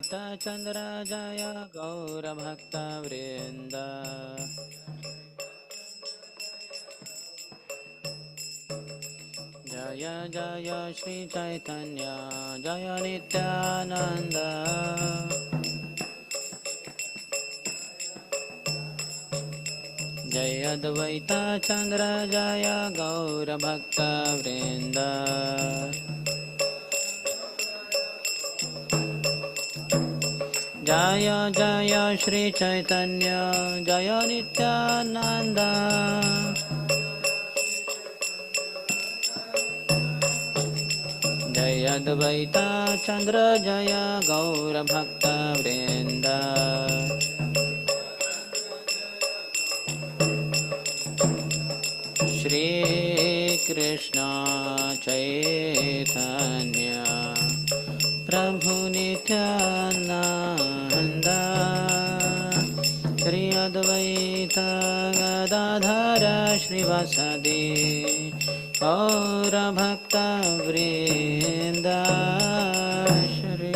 Chandra Jaya Gaura Bhakta Vrinda Jaya Jaya Shri Chaitanya Jaya Nityananda Jaya Advaita Chandra Jaya Gaura Bhakta Vrinda Jaya Jaya Shri Chaitanya Jaya Nityananda Jaya Advaita Chandra Jaya Gaura Bhakta Vrinda Shri Krishna Chaitanya Prabhu Nityananda Shri Advaita Gadadhara Shrivasadi Gaura Bhakta Vrinda Shri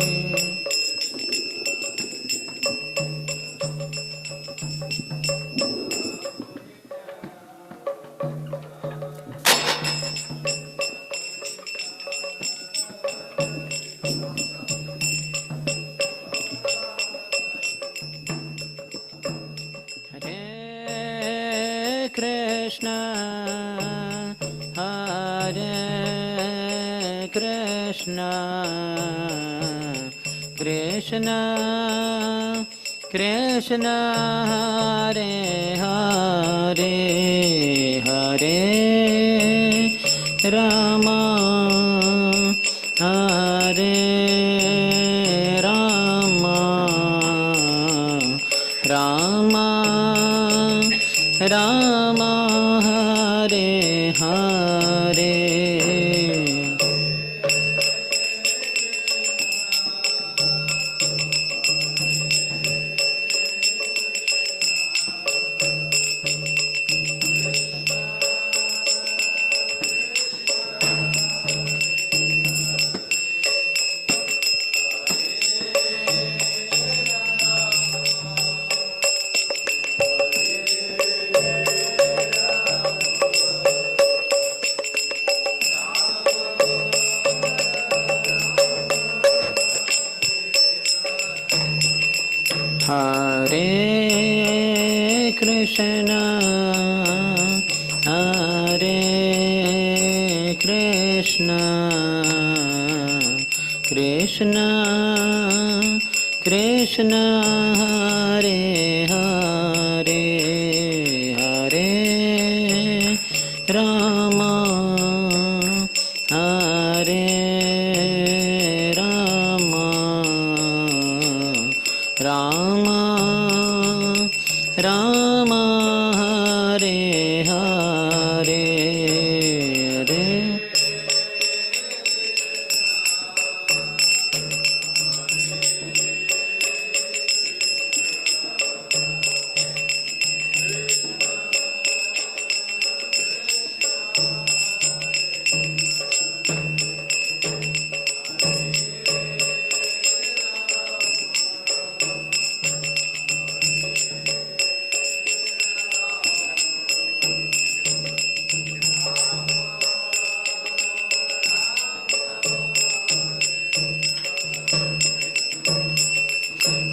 Krishna Hare Krishna Krishna Krishna Hare Hare Hare Rama Hare Rama Rama Rama Hare Hare Hare Krishna Hare Krishna Krishna Krishna Hare Hare Hare Rama Hare Rama Rama Rama Hare Hare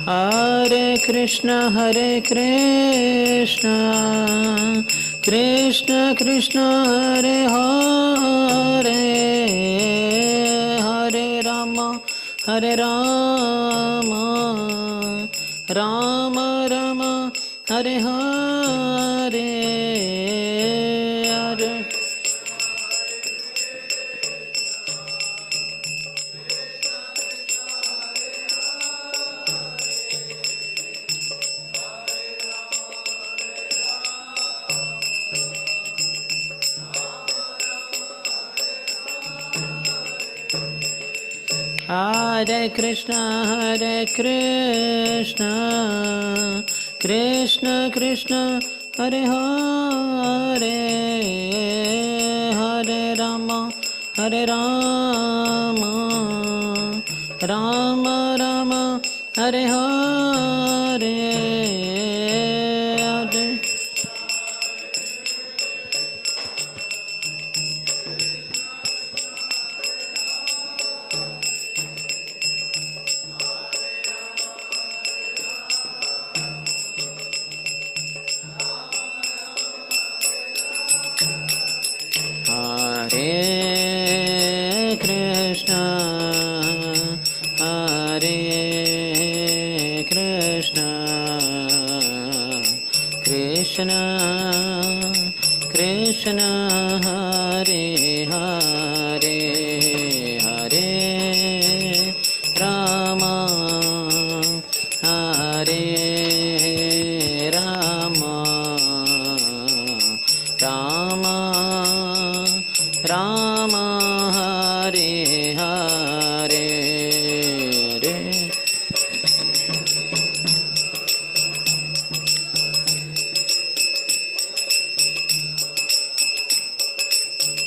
Hare Hare Krishna Krishna Krishna Hare Hare Hare Rama Rama Rama Hare Hare Hare Hare Krishna Krishna Krishna Hare Hare Hare Rama Rama Rama Hare Hare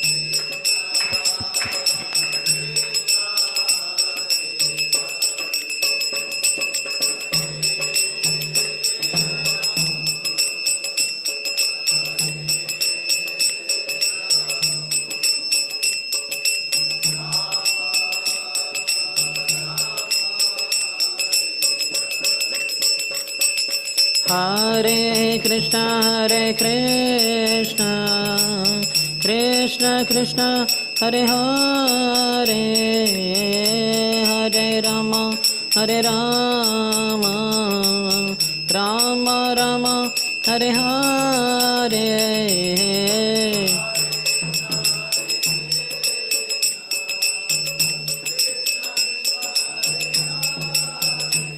Hare. Hare Krishna, Hare Krishna, Krishna Krishna, Hare Hare, Hare Rama, Hare Rama, Rama Rama, Hare Hare, Hare. Hare Krishna, Krishna Krishna, Hare Hare,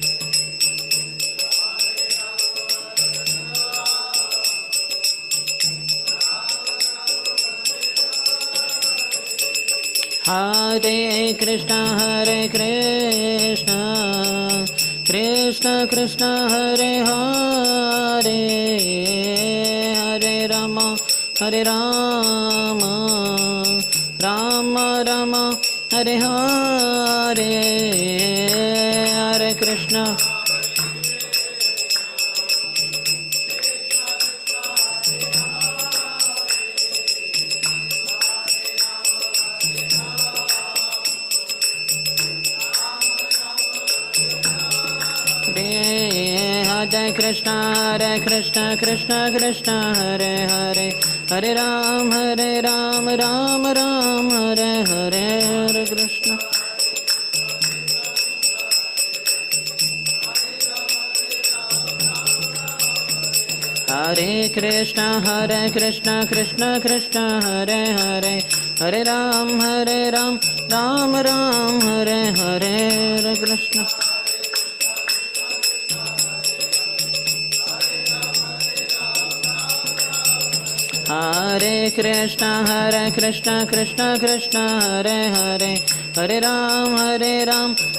Hare Rama, Hare Rama, Rama Rama, Hare Hare. Hare Krishna, Krishna Krishna, Hare Hare, Hare Rama, Hare Rama, Rama Rama, Hare Hare, Hare Krishna. Hare Krishna, Krishna Krishna, Hare Hare, Hare Ram, Ram Ram, Hare Hare, Hare Krishna. Hare Krishna, Krishna Krishna, Hare Hare, Hare Ram, Ram Ram, Hare Hare, Hare Krishna. Hare Krishna, Krishna Krishna, Hare Hare, Hare Ram,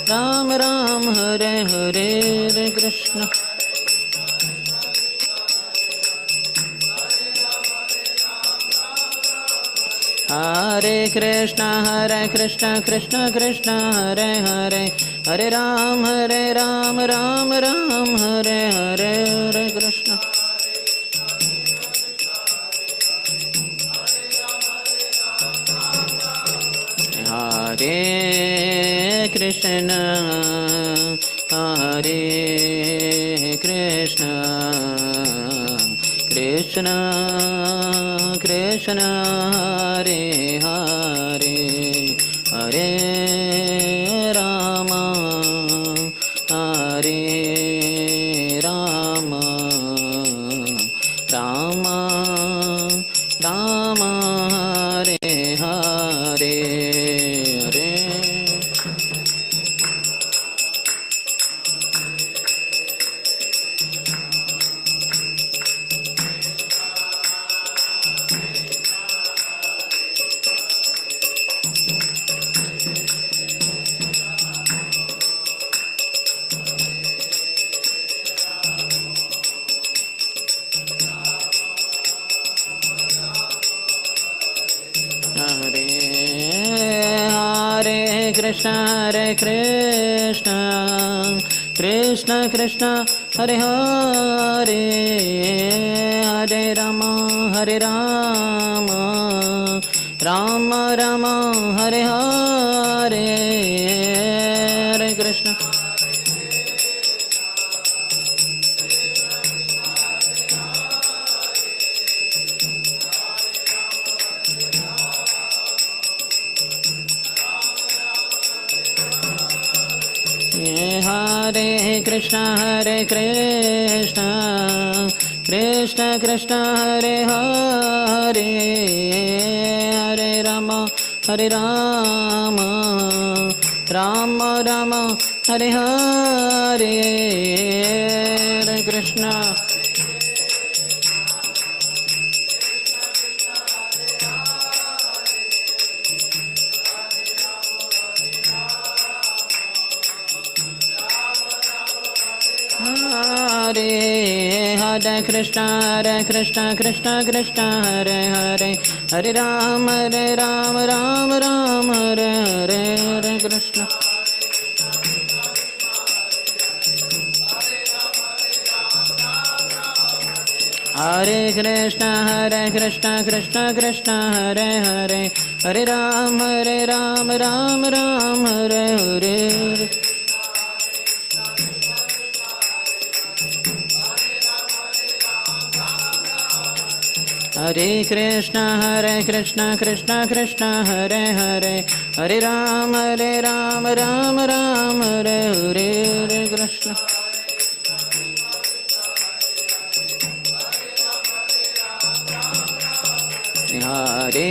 Ram Ram, Hare Hare, Hare Krishna. Hare Krishna, Krishna Krishna, Hare Hare, Hare Ram, Ram Ram, Hare Hare, Hare Krishna. Hare Krishna, Hare Krishna, Krishna Krishna, Hare Hare, Hare Rama, Hare Rama, Rama Rama, Hare Hare, Hare. Hare Krishna, Krishna Krishna Hare Hare Hare Ram Ram Ram Hare Hare Hare Krishna हरे कृष्ण कृष्ण कृष्ण हरे हरे हरे राम राम राम हरे हरे हरे कृष्ण हरे हरे कृष्ण कृष्ण कृष्ण हरे हरे हरे राम राम राम हरे हरे हरे कृष्ण हरे कृष्ण कृष्ण कृष्ण हरे हरे हरे राम राम राम हरे हरे हरे हरे कृष्ण कृष्ण कृष्ण हरे हरे हरे राम राम राम हरे हरे हरे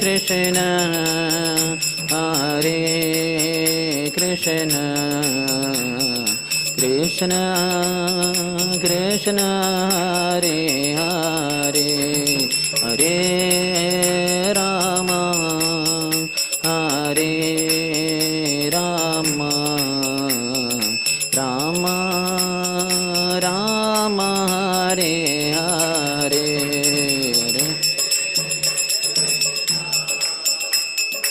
कृष्ण हरे कृष्ण कृष्ण कृष्ण हरे हरे हरे राम राम राम हरे हरे हरे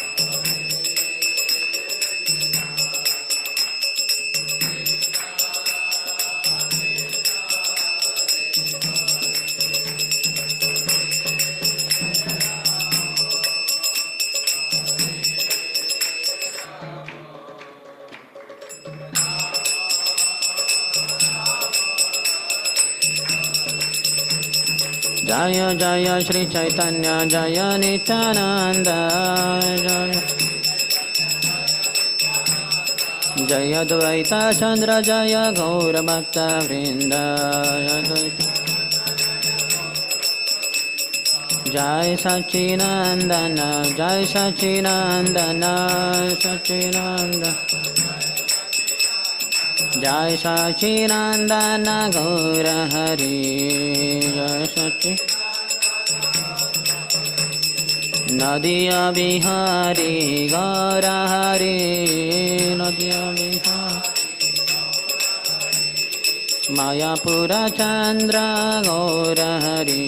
जय जय श्री चैतन्य जय नित्यानंद जय द्वैत चंद्र जय गौर भक्त वृंद जय सच्चिदानंद जय सच्चिदानंद जय सच्चिदानंद गौर हरि जय सच्चि नदिया बिहारी गौर हरि नदिया बिहारी मायापुर चंद्र गौर हरि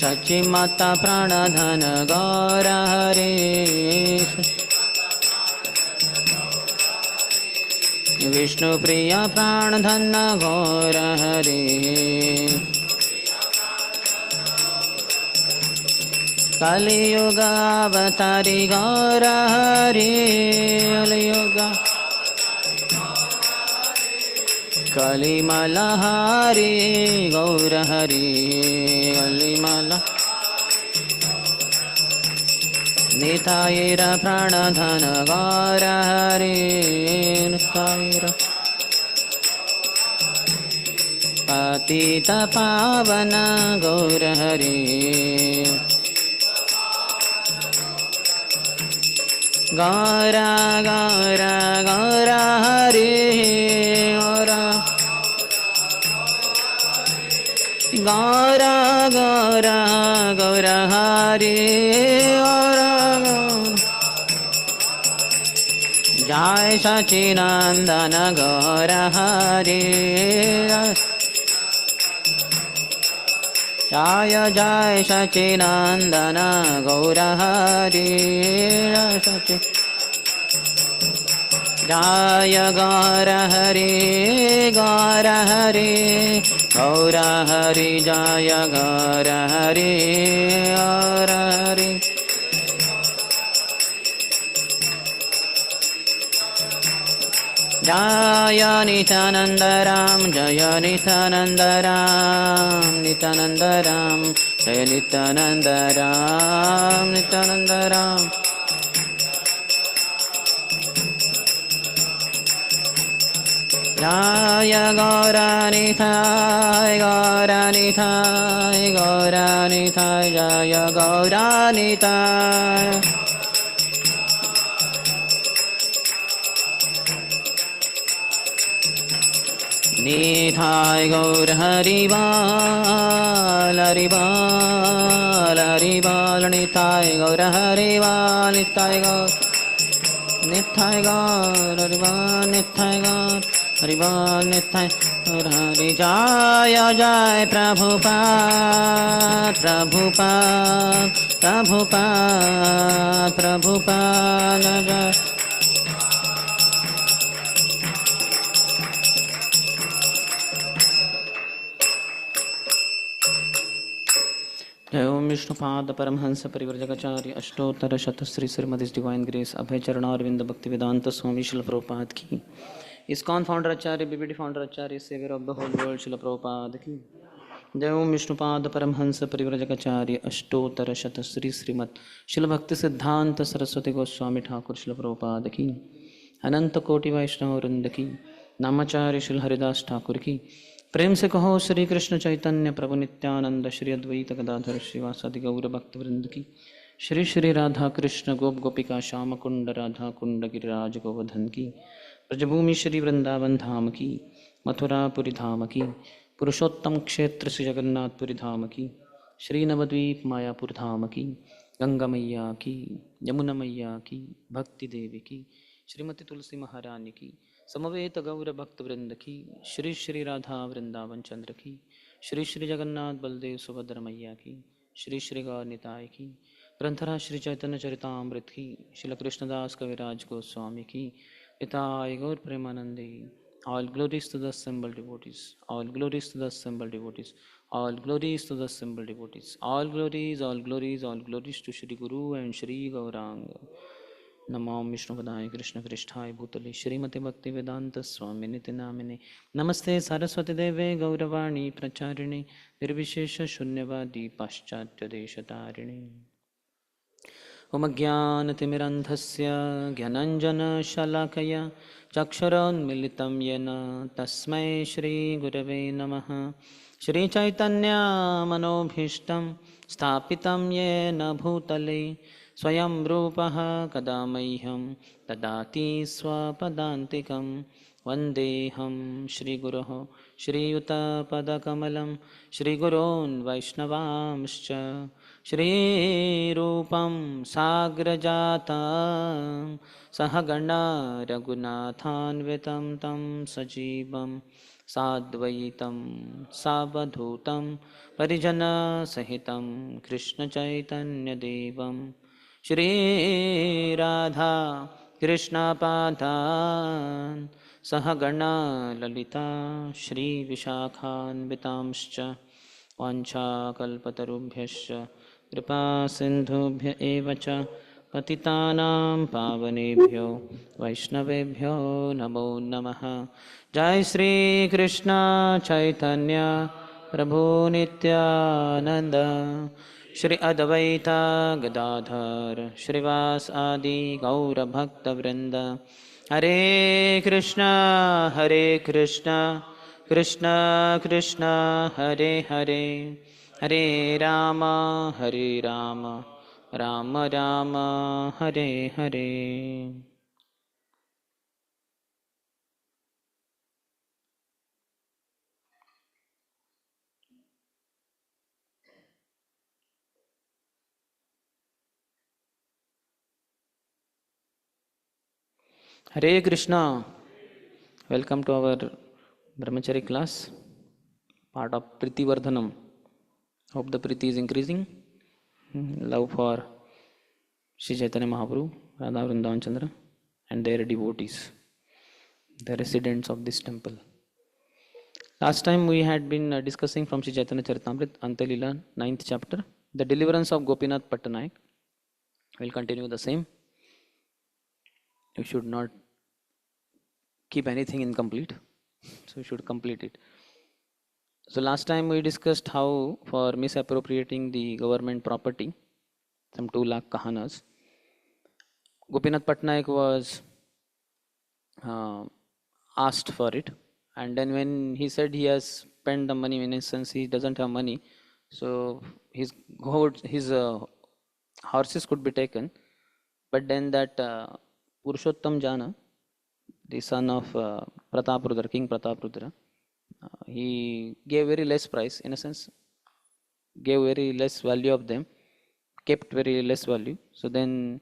सच्ची माता प्राणधन गौर हरि विष्णु प्रिया प्राणधन गौर हरि कलियुग अवतारी गौर हरि कलियुग कलिमलहारी गौर हरि कलिमला नितायर प्राणधन गौर हरि नितायर पतित पावन गौर हरि गौर गौर गौर हरि गौर गौर गौर हरि जय सच्चिदानंद गौर हरि जय जय सच्चिदानंद गौर हरि सच्चि जय गौर हरि गौर हरि गौर हरि जय गौर हरि गौर हरि जय नित्यानंद राम जय नित्यानंद राम नित्यानंद राम जय नित्यानंद राम नित्यानंद राम जय गौरानिताय गौरानिताय गौरानिताय जय गौरानिताय निताय गौर हरिवाल हरिवाल हरिवाल निताय गौर हरिवाल निताय गौर निताय गौर हरिवाल निताय गौर हरिवाल निताय गौर हरि जय जय प्रभुपाद प्रभुपाद प्रभुपाद प्रभुपाद जय जय ओम विष्णुपाद परमहंस परिव्रजकाचार्य अष्टोत्तर शतश्री Srimad divine grace Abhay Charanaravinda Bhaktivedanta Swami Srila Prabhupada की इस्कॉन फाउंडर आचार्य बीबीडी founder acharya saviour of the whole world Srila Prabhupada की जय ओम विष्णुपाद परमहंस परिव्रजकाचार्य अष्टोत्तर शतश्री श्रीमद शिल भक्ति सिद्धांत सरस्वती गोस्वामी ठाकुर शिल प्रभुपाद की अनंत कोटि वैष्णव वृंद की नामाचार्य शिल हरिदास ठाकुर की प्रेम से कहो श्री कृष्ण चैतन्य प्रभु नित्यानंद श्री अद्वैत गदाधर श्रीवासादि गौर भक्त वृंद की श्री श्री राधा कृष्ण गोप गोपिका श्याम कुंड राधा कुंड गिरिराज गोवर्धन की ब्रजभूमि श्री वृंदावन धाम की मथुरापुरी धाम की पुरुषोत्तम क्षेत्र श्री जगन्नाथपुरी धाम की श्री नवद्वीप मायापुर धाम की गंगा मैया की यमुना मैया की भक्ति देवी की श्रीमती तुलसी महारानी की समवेत गौर भक्त वृंद की श्री श्री राधा वृंदावन चंद्र की श्री श्री जगन्नाथ बलदेव सुभद्र मैया की श्री श्री गौर निताय की ग्रंथराज श्री चैतन्य चरितामृत की श्रील कृष्णदास कविराज गोस्वामी की निताय गौर प्रेमानंदे all glories to the assembled devotees all glories to the assembled devotees all glories to the assembled devotees all glories all glories to Shri Guru and Shri Gaurang नमो विष्णुपदाय कृष्ण पृष्ठाय भूतले श्रीमते भक्ति वेदांत स्वामी नित्य नामिने नमस्ते सरस्वती देवे गौरवाणी प्रचारिणे निर्विशेष शून्यवादी पाश्चात्य देशतारिणे ओम ज्ञानतिमिरन्धस्य ज्ञानञ्जनशलाकया चक्षुरोन्मिलितं येन तस्मै श्रीगुरवे नमः श्रीचैतन्यमनोभीष्टं स्थापितं येन भूतले स्वयं रूपः कदा मह्यं ददाति स्वपदान्तिकं वन्देऽहं श्रीगुरोः श्रीयुतपदकमलं श्रीगुरोन् वैष्णवांश्च श्रीरूपं साग्रजातं सहगणा रघुनाथान्वितं तं सजीवं साद्वैतं सावधूतं परिजनसहितं कृष्णचैतन्यदेवं श्रीराधा कृष्णपादान् सहगणा ललिता श्रीविशाखान्वितांश्च वाञ्छाकल्पतरुभ्यश्च कृपासिन्धुभ्य एव च पतितानां पावनेभ्यो वैष्णवेभ्यो नमो नमः। जय श्री कृष्ण चैतन्य प्रभु नित्यानंद श्री अद्वैत गदाधर श्रीवास आदि गौर भक्त वृंद। हरे Krishna Krishna Krishna Hare Hare Hare Ram Ram Ram Hare Hare. Hare Krishna. Welcome to our Brahmachari class, part of Priti Vardhanam Hope the Priti is increasing. Love for Sri Chaitanya Mahaprabhu, Radha Vrindavan Chandra, and their devotees, the residents of this temple. Last time we had been discussing from Sri Chaitanya Charitamrita, Antalila, 9th chapter, the deliverance of Gopinath Pattanaik. We'll continue the same. You should not keep anything incomplete, so you should complete it. So last time we discussed how for misappropriating the government property, some 2 lakh kahanas, Gopinath Patnaik was asked for it, and then when he said he has spent the money, in a sense he doesn't have money, so his horses could be taken, but then that Purushottam Jana, the son of Prataprudra, King Prataprudra, he gave very less price, in a sense, gave very less value of them, kept very less value. So then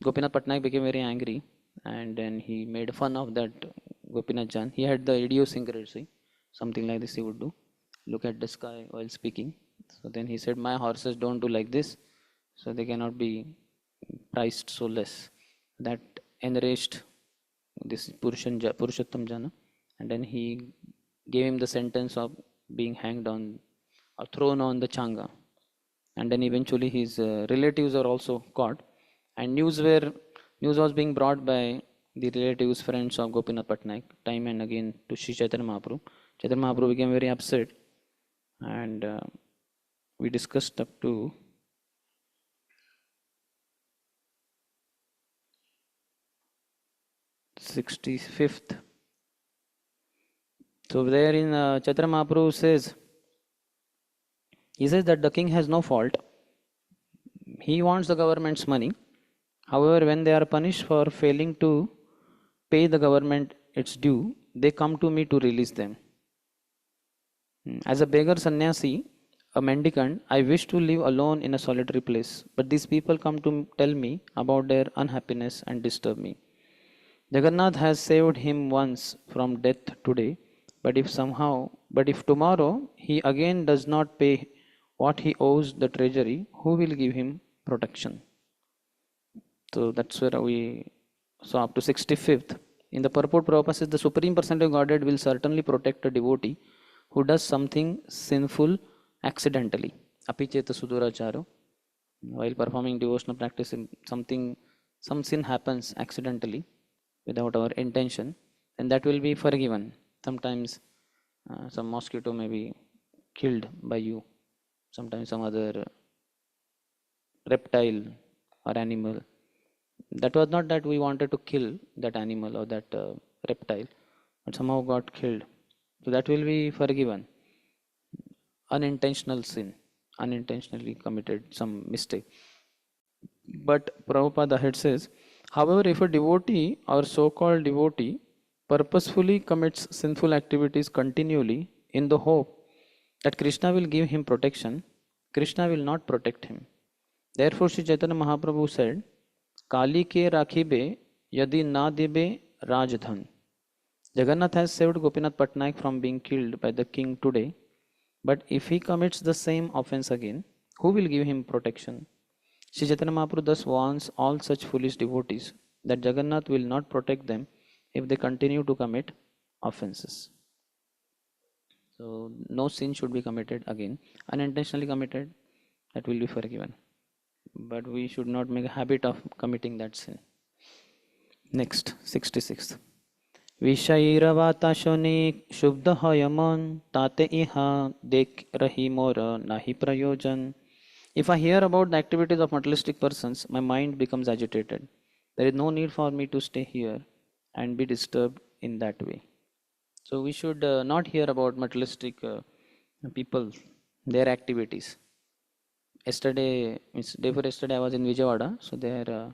Gopinath Patnaik became very angry, and then he made fun of that Gopinath Jan. He had the idiosyncrasy, something like this he would do, look at the sky while speaking. So then he said, my horses don't do like this, so they cannot be priced so less. That enraged this Purushottam Jana, and then he gave him the sentence of being hanged on or thrown on the Changa. And then eventually his relatives are also caught, and news was being brought by the relatives, friends of Gopinath Patnaik, time and again to Sri Chaitanya Mahaprabhu. Chaitanya Mahaprabhu became very upset, and we discussed up to '65th. So there in Chaitanya Mahaprabhu says, he says that the king has no fault. He wants the government's money. However, when they are punished for failing to pay the government its due, they come to me to release them. As a beggar sannyasi, a mendicant, I wish to live alone in a solitary place, but these people come to tell me about their unhappiness and disturb me. Jagannath has saved him once from death today, but if tomorrow he again does not pay what he owes the treasury, who will give him protection? So that's where we saw up to 65th. In the purport, Prabhupada says the Supreme Personality of Godhead will certainly protect a devotee who does something sinful accidentally. Apicheta Suduracharo. While performing devotional practice, some sin happens accidentally without our intention, and that will be forgiven. Sometimes some mosquito may be killed by you. Sometimes some other reptile or animal. That was not that we wanted to kill that animal or that reptile, but somehow got killed. So that will be forgiven. Unintentional sin, unintentionally committed some mistake. But Prabhupada ahead says, however, if a devotee or so-called devotee purposefully commits sinful activities continually in the hope that Krishna will give him protection, Krishna will not protect him. Therefore, Sri Chaitanya Mahaprabhu said, Kali ke rakhibe yadi na debe rajdhan. Jagannath has saved Gopinath Patnaik from being killed by the king today, but if he commits the same offense again, who will give him protection? Sri Chaitanya Mahaprabhu thus warns all such foolish devotees that Jagannath will not protect them if they continue to commit offenses. So no sin should be committed again. Unintentionally committed, that will be forgiven. But we should not make a habit of committing that sin. Next, 66th. Vishairavata shubda hayaman tate iha dek rahi mora nahi prayojan. If I hear about the activities of materialistic persons, my mind becomes agitated. There is no need for me to stay here and be disturbed in that way. So we should not hear about materialistic people, their activities. Day before yesterday, I was in Vijayawada. So there,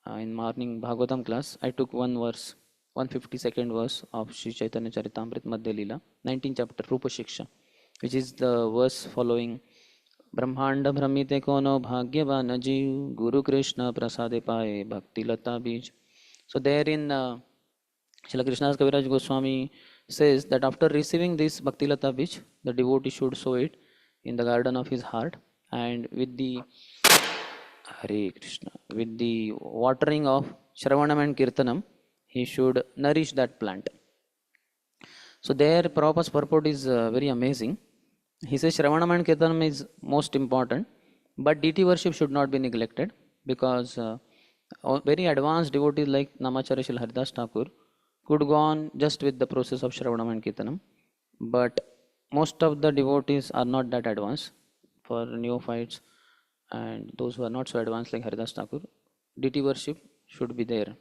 in morning Bhagavatam class, I took one verse, 152nd verse of Sri Chaitanya Charitamrita Madhya Leela, 19th chapter, Rupa Shiksha, which is the verse following. ब्रह्मांड भ्रमिते कोनो भाग्यवान जीव गुरु कृष्ण प्रसादे पाए भक्ति लता बीज. So therein Srila Krishnadas Kaviraj Goswami says that after receiving this Bhakti Lata Bij, the devotee should sow it in the garden of his heart, and with the Hare Krishna, with the watering of Shravanam and Kirtanam, he should nourish that plant. So there Prabhupada's purport is very amazing. He says Shravanam and Kirtanam is most important, but deity worship should not be neglected, because very advanced devotees like Namacharya Shri Haridas Thakur could go on just with the process of Shravanam and Kirtanam, but most of the devotees are not that advanced. For neophytes and those who are not so advanced like Haridas Thakur, deity worship should be there,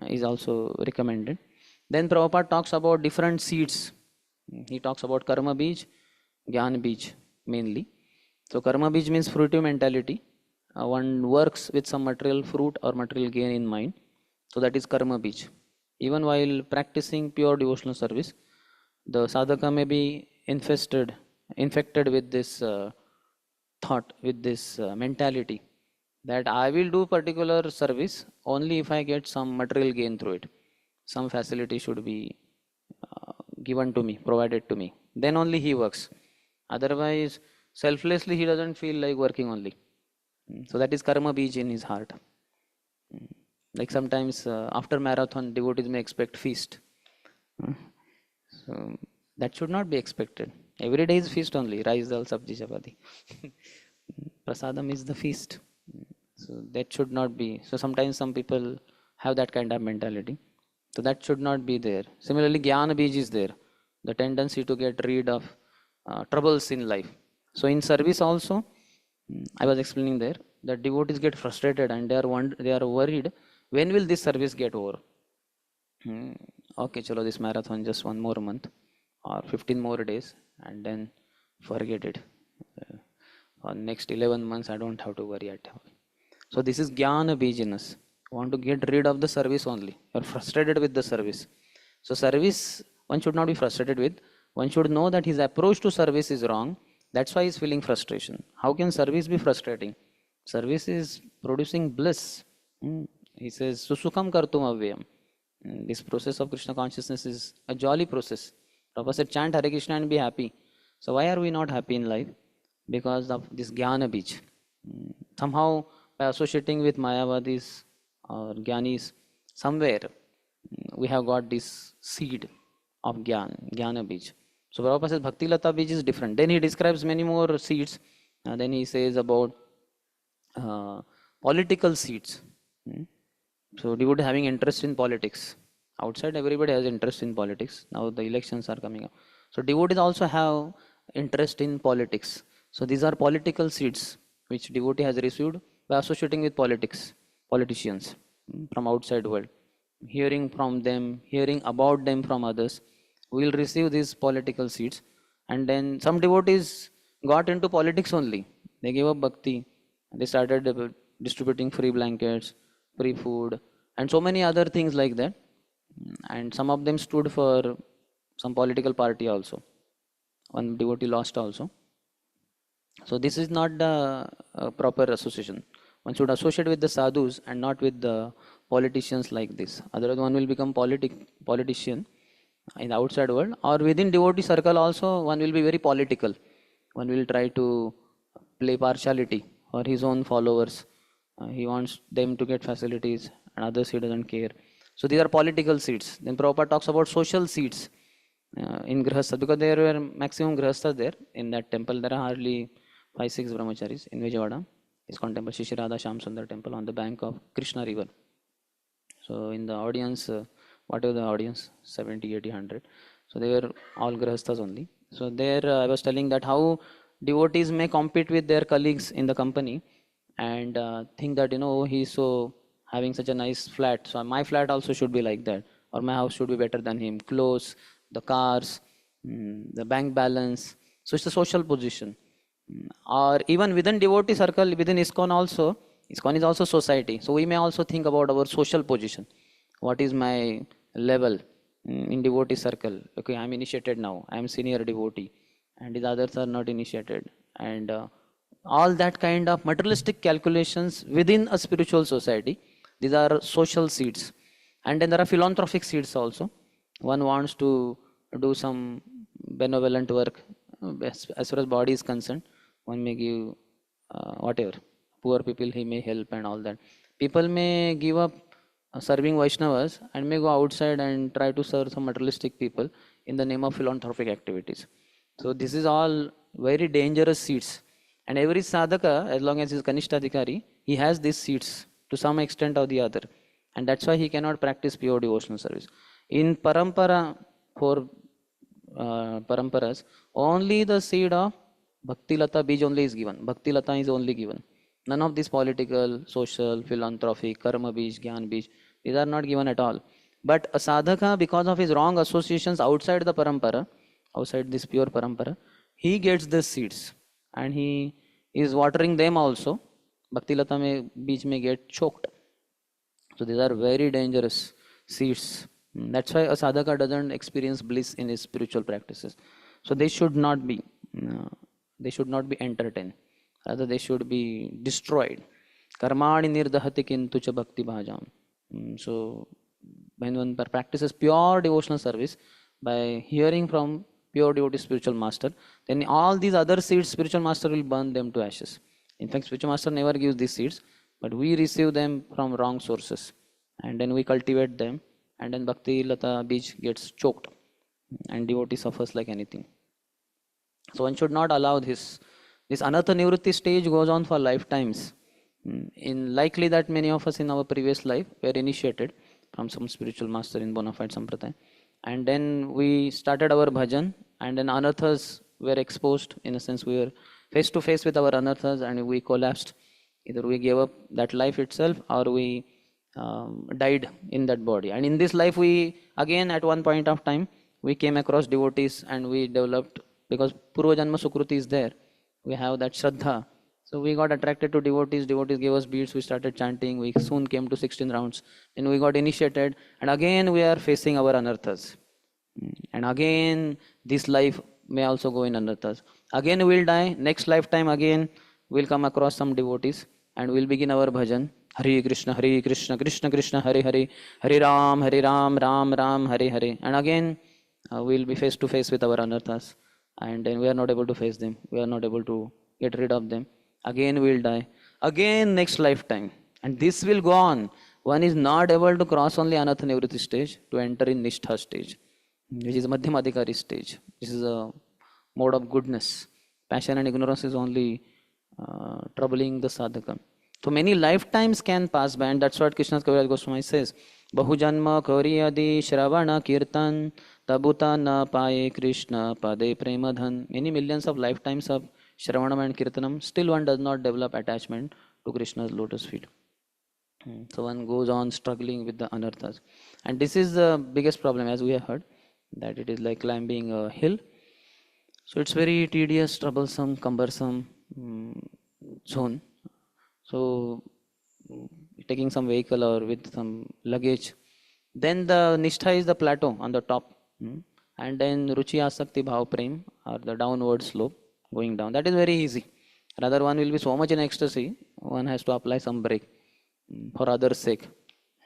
is also recommended. Then Prabhupada talks about different seeds. He talks about Karma Bij, Jnana Bij mainly. So Karma Bij means fruitive mentality. One works with some material fruit or material gain in mind. So that is Karma Bij. Even while practicing pure devotional service, the sadhaka may be infected with this thought, with this mentality, that I will do particular service only if I get some material gain through it. Some facility should be given to me, provided to me. Then only he works. Otherwise, selflessly he doesn't feel like working only. So that is karma bij in his heart. Like sometimes after marathon, devotees may expect feast. So that should not be expected. Every day is feast only. Rice, dal, sabji, chapati. Prasadam is the feast. So that should not be. So sometimes some people have that kind of mentality. So that should not be there. Similarly, Jnana Bij is there. The tendency to get rid of troubles in life. So in service also, I was explaining there that devotees get frustrated and they are worried, when will this service get over? Okay, chalo, this marathon just one more month or 15 more days, and then forget it. For next 11 months I don't have to worry at all. So this is Jnana Bijiness. Want to get rid of the service only. You are frustrated with the service. So service one should not be frustrated with. One should know that his approach to service is wrong. That's why he is feeling frustration. How can service be frustrating? Service is producing bliss. He says, Susukham kartum avyam. This process of Krishna consciousness is a jolly process. Prabhupada said, chant Hare Krishna and be happy. So why are we not happy in life? Because of this Jnana Bij. Somehow by associating with Mayavadis or Jnanis, somewhere we have got this seed of Jnana Bij. So Prabhupada says Bhakti Lata Bij is different. Then he describes many more seeds. Then he says about political seeds. So devotee having interest in politics. Outside everybody has interest in politics. Now the elections are coming up. So devotees also have interest in politics. So these are political seeds which devotee has received by associating with politicians from outside world. Hearing from them, hearing about them from others, we will receive these political seeds. And then some devotees got into politics only. They gave up bhakti. They started distributing free blankets, free food, and so many other things like that. And some of them stood for some political party also. One devotee lost also. So this is not the proper association. One should associate with the sadhus and not with the politicians like this. Otherwise one will become politician in the outside world, or within devotee circle also one will be very political. One will try to play partiality for his own followers. He wants them to get facilities and others he doesn't care. So these are political seeds. Then Prabhupada talks about social seeds in Grihastha, because there were maximum Grihasthas there in that temple. There are hardly 5-6 Brahmacharis in Vijayawada. ISKCON temple, Shri Radha Shyam Sundar temple on the bank of Krishna river. So in the audience, whatever the audience, 70, 80, 100. So they were all Grihasthas only. So there I was telling that how devotees may compete with their colleagues in the company and think that, he's so having such a nice flat, so my flat also should be like that, or my house should be better than him. Clothes, the cars, the bank balance. So it's a social position. Or even within devotee circle, within ISKCON also, ISKCON is also society. So we may also think about our social position. What is my level in devotee circle? Okay, I'm initiated now. I'm senior devotee, and the others are not initiated. And all that kind of materialistic calculations within a spiritual society. These are social seeds. And then there are philanthropic seeds also. One wants to do some benevolent work as far as body is concerned. one may give whatever. Poor people he may help and all that. People may give up serving Vaishnavas and may go outside and try to serve some materialistic people in the name of philanthropic activities. So this is all very dangerous seeds. And every sadhaka, as long as he is Kanishtadhikari, he has these seeds to some extent or the other. And that's why he cannot practice pure devotional service. In parampara, for paramparas, only the seed of Bhakti Lata Bij only is given. Bhakti Lata is only given. None of these political, social, philanthropic, karma bij, gyan bij, these are not given at all. But a sadhaka, because of his wrong associations outside the parampara, outside this pure parampara, he gets the seeds and he is watering them also. Bhakti Lata bij may get choked. So these are very dangerous seeds. That's why a sadhaka doesn't experience bliss in his spiritual practices. So they should not be entertained. Rather, they should be destroyed. Karmani nirdahati kintu cha bhakti bhajam. So when one practices pure devotional service by hearing from pure devotee spiritual master, then all these other seeds spiritual master will burn them to ashes. In fact, spiritual master never gives these seeds, but we receive them from wrong sources and then we cultivate them, and then Bhakti Lata Bij gets choked and devotee suffers like anything. So one should not allow this. This Anartha Nivritti stage goes on for lifetimes. In likely that many of us in our previous life were initiated from some spiritual master in bona fide sampradaya, and then we started our bhajan, and then anarthas were exposed. In a sense, we were face to face with our anarthas and we collapsed. Either we gave up that life itself or we died in that body. And in this life, we again at one point of time we came across devotees and we developed, because Purva Janma Sukruti is there, we have that Shraddha. So we got attracted to devotees, devotees gave us beads, we started chanting, we soon came to 16 rounds, then we got initiated, and again we are facing our anarthas. And again this life may also go in anarthas. Again we will die, next lifetime again we'll come across some devotees and we'll begin our bhajan. Hare Krishna, Krishna Krishna, Hare Hare, Hare Ram, Ram Ram, Hare Hare. And again we'll be face to face with our anarthas. And then we are not able to face them. We are not able to get rid of them. Again we will die. Again next lifetime. And this will go on. One is not able to cross only Anartha Nivritti stage to enter in Nishtha stage, which is Madhyamadhikari stage. This is a mode of goodness. Passion and ignorance is only troubling the sadhaka. So many lifetimes can pass by, and that's what Krishna's Kaviraj Goswami says. Bahujanma Kauriyadi Shravana Kirtan Tabuta na paye Krishna Pade Premadhan. Many millions of lifetimes of Shravanam and Kirtanam, still one does not develop attachment to Krishna's lotus feet. So one goes on struggling with the anarthas. And this is the biggest problem, as we have heard, that it is like climbing a hill. So it's very tedious, troublesome, cumbersome zone. So taking some vehicle or with some luggage. Then the Nishtha is the plateau on the top. And then Ruchi Asakti Bhav Prem, or the downward slope going down. That is very easy. Rather, one will be so much in ecstasy, one has to apply some brake for others' sake.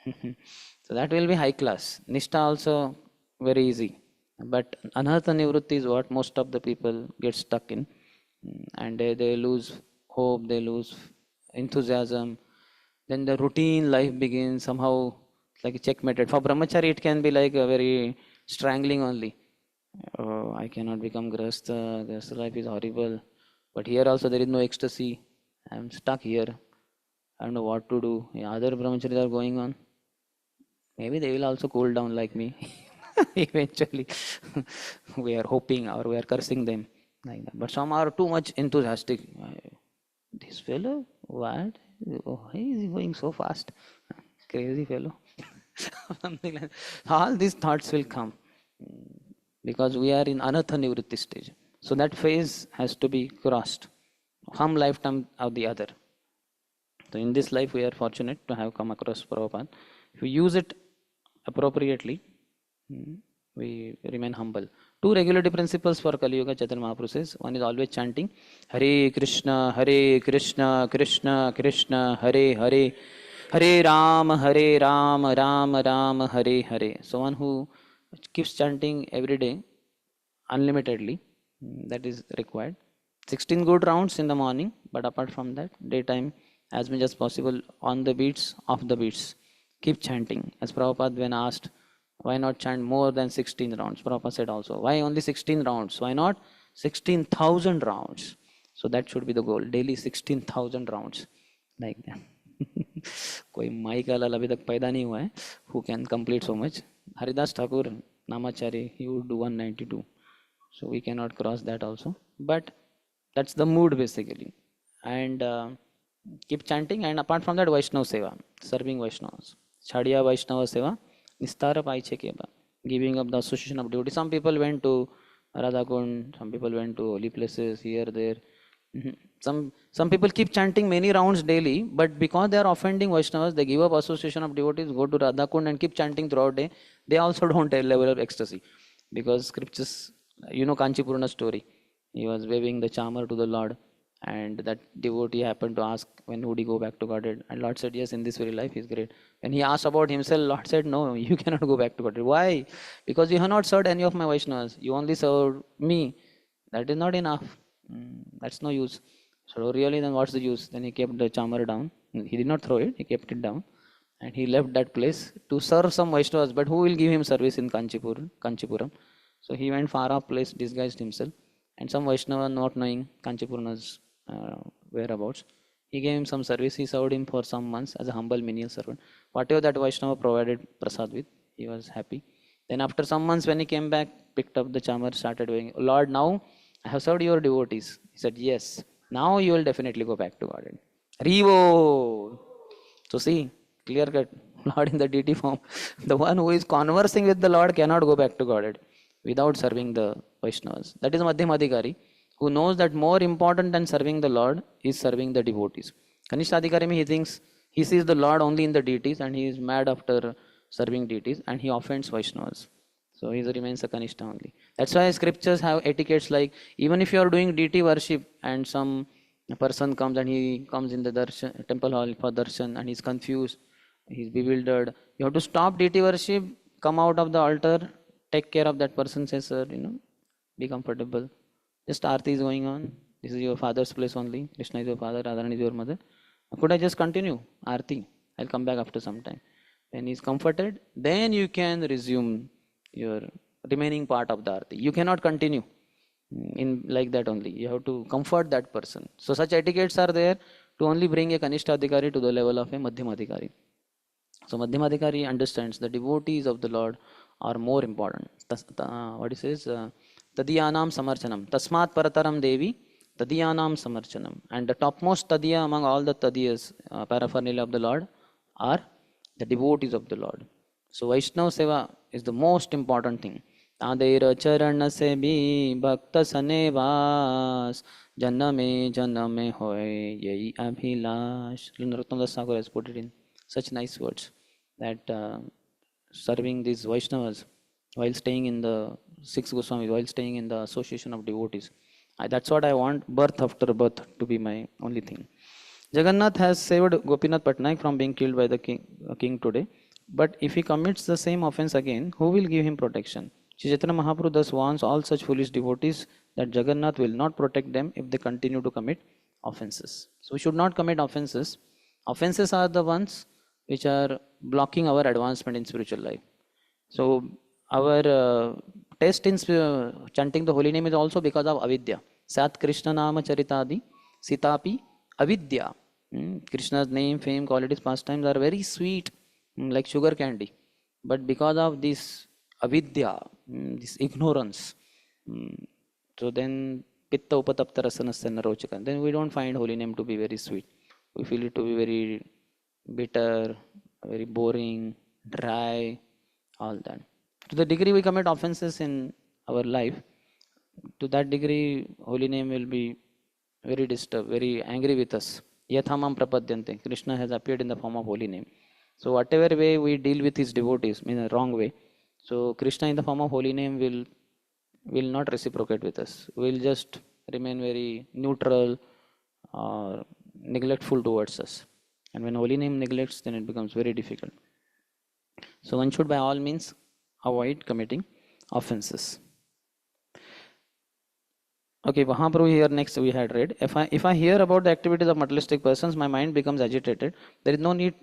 So that will be high class. Nishtha also very easy. But Anartha Nivritti is what most of the people get stuck in. And they lose hope, they lose enthusiasm. Then the routine life begins somehow like a checkmated. For Brahmachari, it can be like a very strangling only. Oh, I cannot become Grahastha. Grahastha life is horrible. But here also there is no ecstasy. I am stuck here. I don't know what to do. Other Brahmacharis are going on. Maybe they will also cool down like me. Eventually. We are hoping or we are cursing them like that. But some are too much enthusiastic. This fellow, what? Oh, why is he going so fast? Crazy fellow. Something like that. All these thoughts will come because we are in Anartha Nivritti stage. So that phase has to be crossed, some lifetime or the other. So in this life, we are fortunate to have come across Prabhupada. If we use it appropriately, we remain humble. Two regulatory principles for Kali Yuga, Chaitanya Mahaprabhu says. One is always chanting Hare Krishna, Krishna Krishna, Hare Hare, Hare Ram, Ram Ram, Hare Hare. So one who keeps chanting every day, unlimitedly, that is required. 16 good rounds in the morning, but apart from that, daytime, as much as possible, on the beats, off the beats. Keep chanting. As Prabhupada, when asked, why not chant more than 16 rounds? Prabhupada said also, why only 16 rounds? Why not 16,000 rounds? So that should be the goal. Daily 16,000 rounds. Like that. कोई माई का लाल अभी तक पैदा नहीं हुआ है who can complete so much. Haridas Thakur, Namachari, he would do 192. So we cannot cross that also. But that's the mood basically. And keep chanting. And apart from that, Vaishnava Seva, serving Vaishnavas. Chadiya Vaishnava Seva, Nistara Paiche Keba, giving up the association of devotee. Some people went to Radhakund, some people went to holy places here, there. Some people keep chanting many rounds daily, but because they are offending Vaishnavas, they give up association of devotees, go to Radhakund and keep chanting throughout day. They also don't have level of ecstasy. Because scriptures, you know Kanchipurna story. He was waving the charmer to the Lord, and that devotee happened to ask, when would he go back to Godhead? And Lord said, yes, in this very life he is great. When he asked about himself, Lord said, no, you cannot go back to Godhead. Why? Because you have not served any of my Vaishnavas. You only served me. That is not enough. That's no use. So really, then what's the use? Then he kept the charmer down. He did not throw it. He kept it down, and he left that place to serve some Vaishnavas. But who will give him service in Kanchipuram? So he went far off place, disguised himself, and some Vaishnava, not knowing Kanchipurna's whereabouts, he gave him some service. He served him for some months as a humble menial servant. Whatever that Vaishnava provided prasad with, he was happy. Then after some months, when he came back, picked up the charmer, started doing, Lord, now I have served your devotees. He said, yes, now you will definitely go back to Godhead. Rivo! So see, clear cut, Lord in the deity form. The one who is conversing with the Lord cannot go back to Godhead without serving the Vaishnavas. That is Madhyamadhikari, who knows that more important than serving the Lord is serving the devotees. Kanishthadhikari, he thinks, he sees the Lord only in the deities and he is mad after serving deities and he offends Vaishnavas. So he remains a Kanishta only. That's why scriptures have etiquettes like, even if you are doing deity worship and some person comes and he comes in the darshan, temple hall for darshan and he's confused, he's bewildered, you have to stop deity worship, come out of the altar, take care of that person, say, sir, be comfortable. Just Aarti is going on. This is your father's place only. Krishna is your father, Radharani is your mother. Could I just continue Aarti? I'll come back after some time. When he's comforted, then you can resume your remaining part of the Aarti. You cannot continue in like that only. You have to comfort that person. So such etiquettes are there to only bring a Kanishta Adhikari to the level of a Madhyama Adhikari. So Madhyama Adhikari understands the devotees of the Lord are more important. What he says, Tadiyanam Samarchanam. Tasmat Parataram Devi, Tadiyanam Samarchanam. And the topmost Tadiya among all the Tadiyas, paraphernalia of the Lord, are the devotees of the Lord. So Vaishnava Seva is the most important thing. Tadeira Charana se bhi bhakta sane vas janame janame hoy yei abhilash. Narottam Das Thakur has put it in such nice words that serving these Vaishnavas while staying in the six Goswamis, while staying in the association of devotees. That's what I want, birth after birth, to be my only thing. Jagannath has saved Gopinath Patnaik from being killed by the king today. But if he commits the same offense again, who will give him protection? Sri Chaitanya Mahaprabhu thus warns all such foolish devotees that Jagannath will not protect them if they continue to commit offenses. So we should not commit offenses. Offenses are the ones which are blocking our advancement in spiritual life. So our test in chanting the holy name is also because of avidya. Sat Krishna Nama Charitadi Sitapi Avidya. Krishna's name, fame, qualities, pastimes are very sweet, like sugar candy. But because of this avidya, this ignorance, so then pitta upatapta rasanasya narochaka, then we don't find holy name to be very sweet. We feel it to be very bitter, very boring, dry, all that. To the degree we commit offenses in our life, to that degree holy name will be very disturbed, very angry with us. Yathamam prapadyante. Krishna has appeared in the form of holy name. So whatever way we deal with his devotees, in a wrong way, so Krishna in the form of holy name will not reciprocate with us. Will just remain very neutral or neglectful towards us. And when holy name neglects, then it becomes very difficult. So one should by all means avoid committing offenses. Okay, Mahaprabhu here next we had read. If I hear about the activities of materialistic persons, my mind becomes agitated. There is no need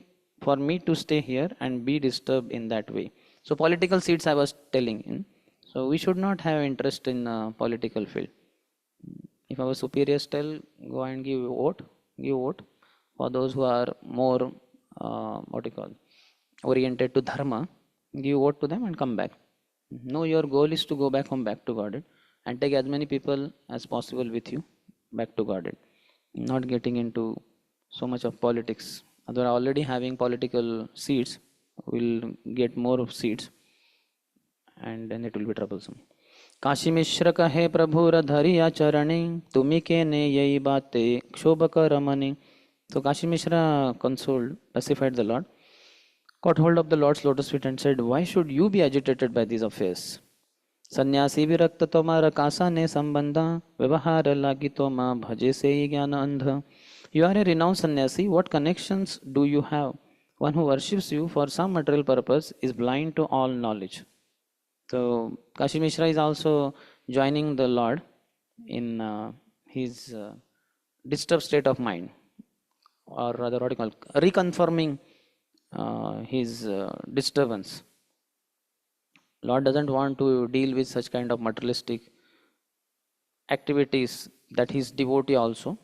for me to stay here and be disturbed in that way. So political seats I was telling in. So we should not have interest in political field. If our superiors tell, go and give vote for those who are more what you call oriented to dharma, give vote to them and come back. No, your goal is to go back home, back to Godhead, and take as many people as possible with you back to Godhead. Not getting into so much of politics. Although already having political seats, will get more seats, and then it will be troublesome. Kashi मिश्र कहे प्रभुर धरिया चरणे तुमी के ने यही बातें क्षोभ कर रमने. So Kashi Mishra consoled, pacified the Lord, caught hold of the Lord's lotus feet and said, why should you be agitated by these affairs? सन्यासी विरक्त तोमार कासा ने संबंधा व्यवहार लागी तोमा भजे से ही ज्ञान अंध. You are a renowned sannyasi. What connections do you have? One who worships you for some material purpose is blind to all knowledge. So Kashi Mishra is also joining the Lord in his disturbed state of mind, or rather what you call reconfirming his disturbance. Lord doesn't want to deal with such kind of materialistic activities that his devotee also,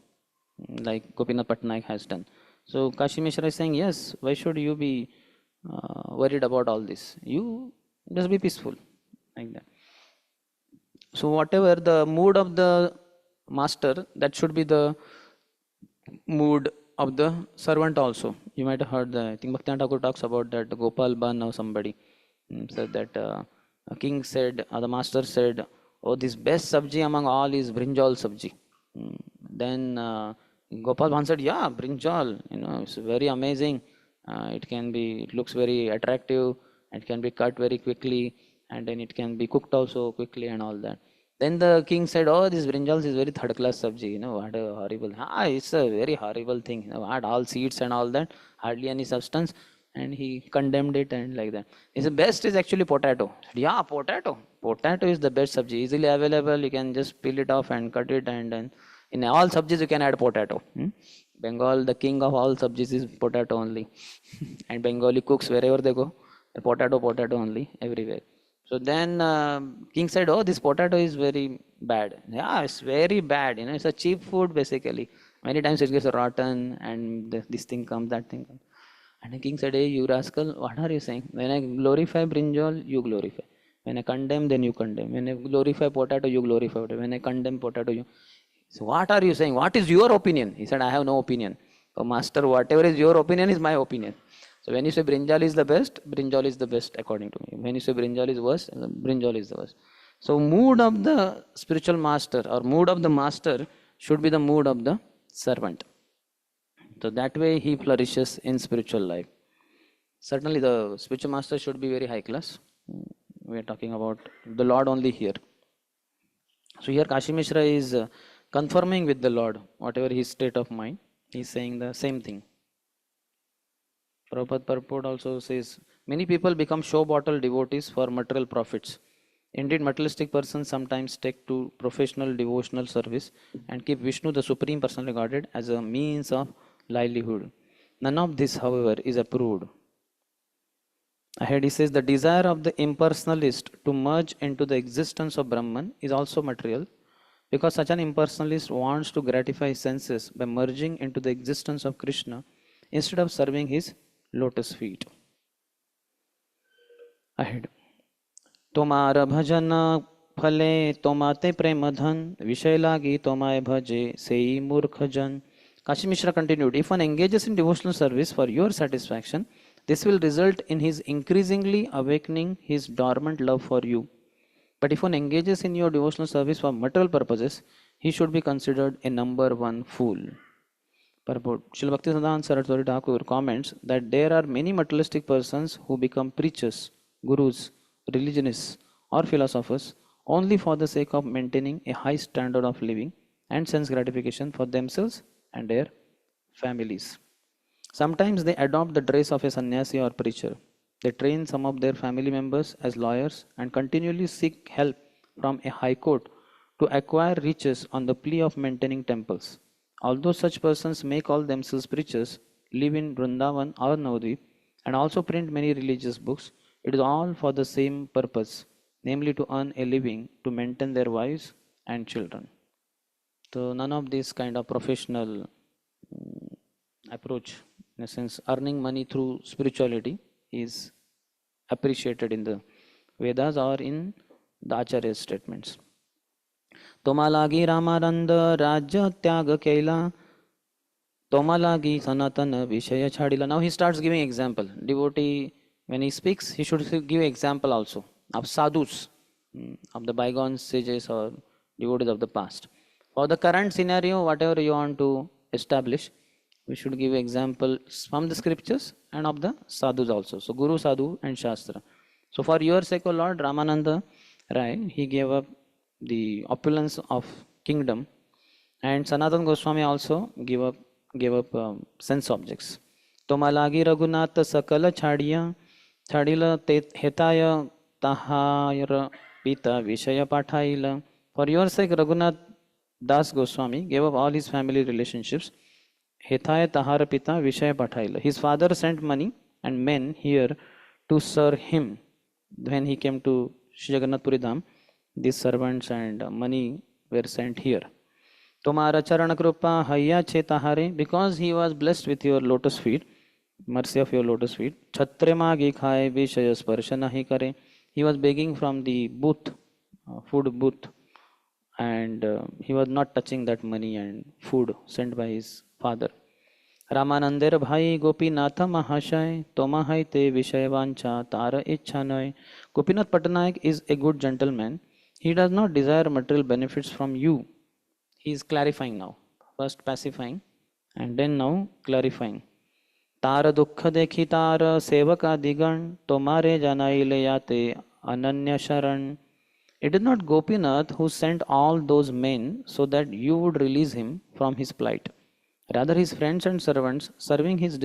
like Gopinath Patnaik has done. So Kashi Mishra is saying, yes, why should you be worried about all this? You just be peaceful, like that. So whatever the mood of the master, that should be the mood of the servant also. You might have heard, I think Bhaktivinoda Thakur talks about that Gopal Ban or somebody said that a king said, the master said, oh, this best sabji among all is brinjal sabji. Then Gopal Ban said, yeah, brinjal, it's very amazing. It looks very attractive. It can be cut very quickly, and then it can be cooked also quickly and all that. Then the king said, oh, this brinjal is very third class sabji, what a horrible, it's a very horrible thing, what, all seeds and all that, hardly any substance. And he condemned it and like that. He said, best is actually potato. Said, yeah, potato. Potato is the best sabji, easily available. You can just peel it off and cut it, and then in all sabjis you can add potato. Bengal, the king of all sabjis is potato only. And Bengali cooks wherever they go, potato only, everywhere. So then king said, oh, this potato is very bad. Yeah, it's very bad. It's a cheap food basically. Many times it gets rotten, and this thing comes, that thing comes. And the king said, hey, you rascal, what are you saying? When I glorify brinjal, you glorify. When I condemn, then you condemn. When I glorify potato, you glorify potato. When I condemn potato, you... So what are you saying? What is your opinion? He said, I have no opinion. So master, whatever is your opinion is my opinion. So when you say brinjal is the best according to me. When you say brinjal is worst, brinjal is the worst. So mood of the spiritual master or mood of the master should be the mood of the servant. So that way he flourishes in spiritual life. Certainly the spiritual master should be very high class. We are talking about the Lord only here. So here Kashi Mishra is confirming with the Lord, whatever his state of mind, he is saying the same thing. Prabhupada purport also says, many people become show bottle devotees for material profits. Indeed, materialistic persons sometimes take to professional devotional service and keep Vishnu, the Supreme Personally Godhead, as a means of livelihood. None of this, however, is approved. Ahead he says, the desire of the impersonalist to merge into the existence of Brahman is also material, because such an impersonalist wants to gratify his senses by merging into the existence of Krishna instead of serving his lotus feet. Ahead. तोमार भजन फले तोमाते प्रेम धन विषय लागी तोमाय भजे सेई मूर्ख जन. Kashi Mishra continued, if one engages in devotional service for your satisfaction, this will result in his increasingly awakening his dormant love for you. But if one engages in your devotional service for material purposes, he should be considered a number one fool. Purport. Srila Bhaktisiddhanta Saraswati Thakur comments that there are many materialistic persons who become preachers, gurus, religionists, or philosophers only for the sake of maintaining a high standard of living and sense gratification for themselves and their families. Sometimes they adopt the dress of a sannyasi or preacher. They train some of their family members as lawyers and continually seek help from a high court to acquire riches on the plea of maintaining temples. Although such persons may call themselves preachers, live in Vrindavan or Navadvip, and also print many religious books, it is all for the same purpose, namely to earn a living to maintain their wives and children. So none of this kind of professional approach, in a sense, earning money through spirituality, is appreciated in the Vedas or in the Acharya statements. तोमालागी Ramanand राज्य त्याग केला तोमालागी sanatan vishaya chadila. Now he starts giving example. Devotee, when he speaks, he should give example also of sadhus, of the bygone sages or devotees of the past. For the current scenario, whatever you want to establish, we should give examples from the scriptures and of the sadhus also. So Guru, Sadhu and Shastra. So for your sake, O Lord, Ramananda Rai, he gave up the opulence of kingdom, and Sanatan Goswami also gave up sense objects. Tomalagi Raghunath Sakala Chadila Hetaya Tahayra Pita Vishaya Pathaila. For your sake, Raghunath Das Goswami gave up all his family relationships. Hetaya Tahara Pita Vishaya Pathaila. His father sent money and men here to serve him. When he came to Shri Jagannath Puri Dham, these servants and money were sent here. Tomara Charana Krupa Hayya Chetahare, because he was blessed with your lotus feet, mercy of your lotus feet. Chhatre Magi Khai Vishaya Sparsha Nahi Kare. He was begging from the booth, food booth, and he was not touching that money and food sent by his father. Ramanandar Bhai Gopinatha Mahashay Tomahai Te Vishayvancha Tara Ichhanay. Gopinath Patnaik is a good gentleman. He does not desire material benefits from you. He is clarifying now. First pacifying and then now clarifying. Tara Dukha Dekhi Tara Sevaka Digan Tomare Janaile Yate Ananya Sharan. It is not Gopinath who sent all those men so that you would release him from his plight. Rather, his friends and servants, seeing his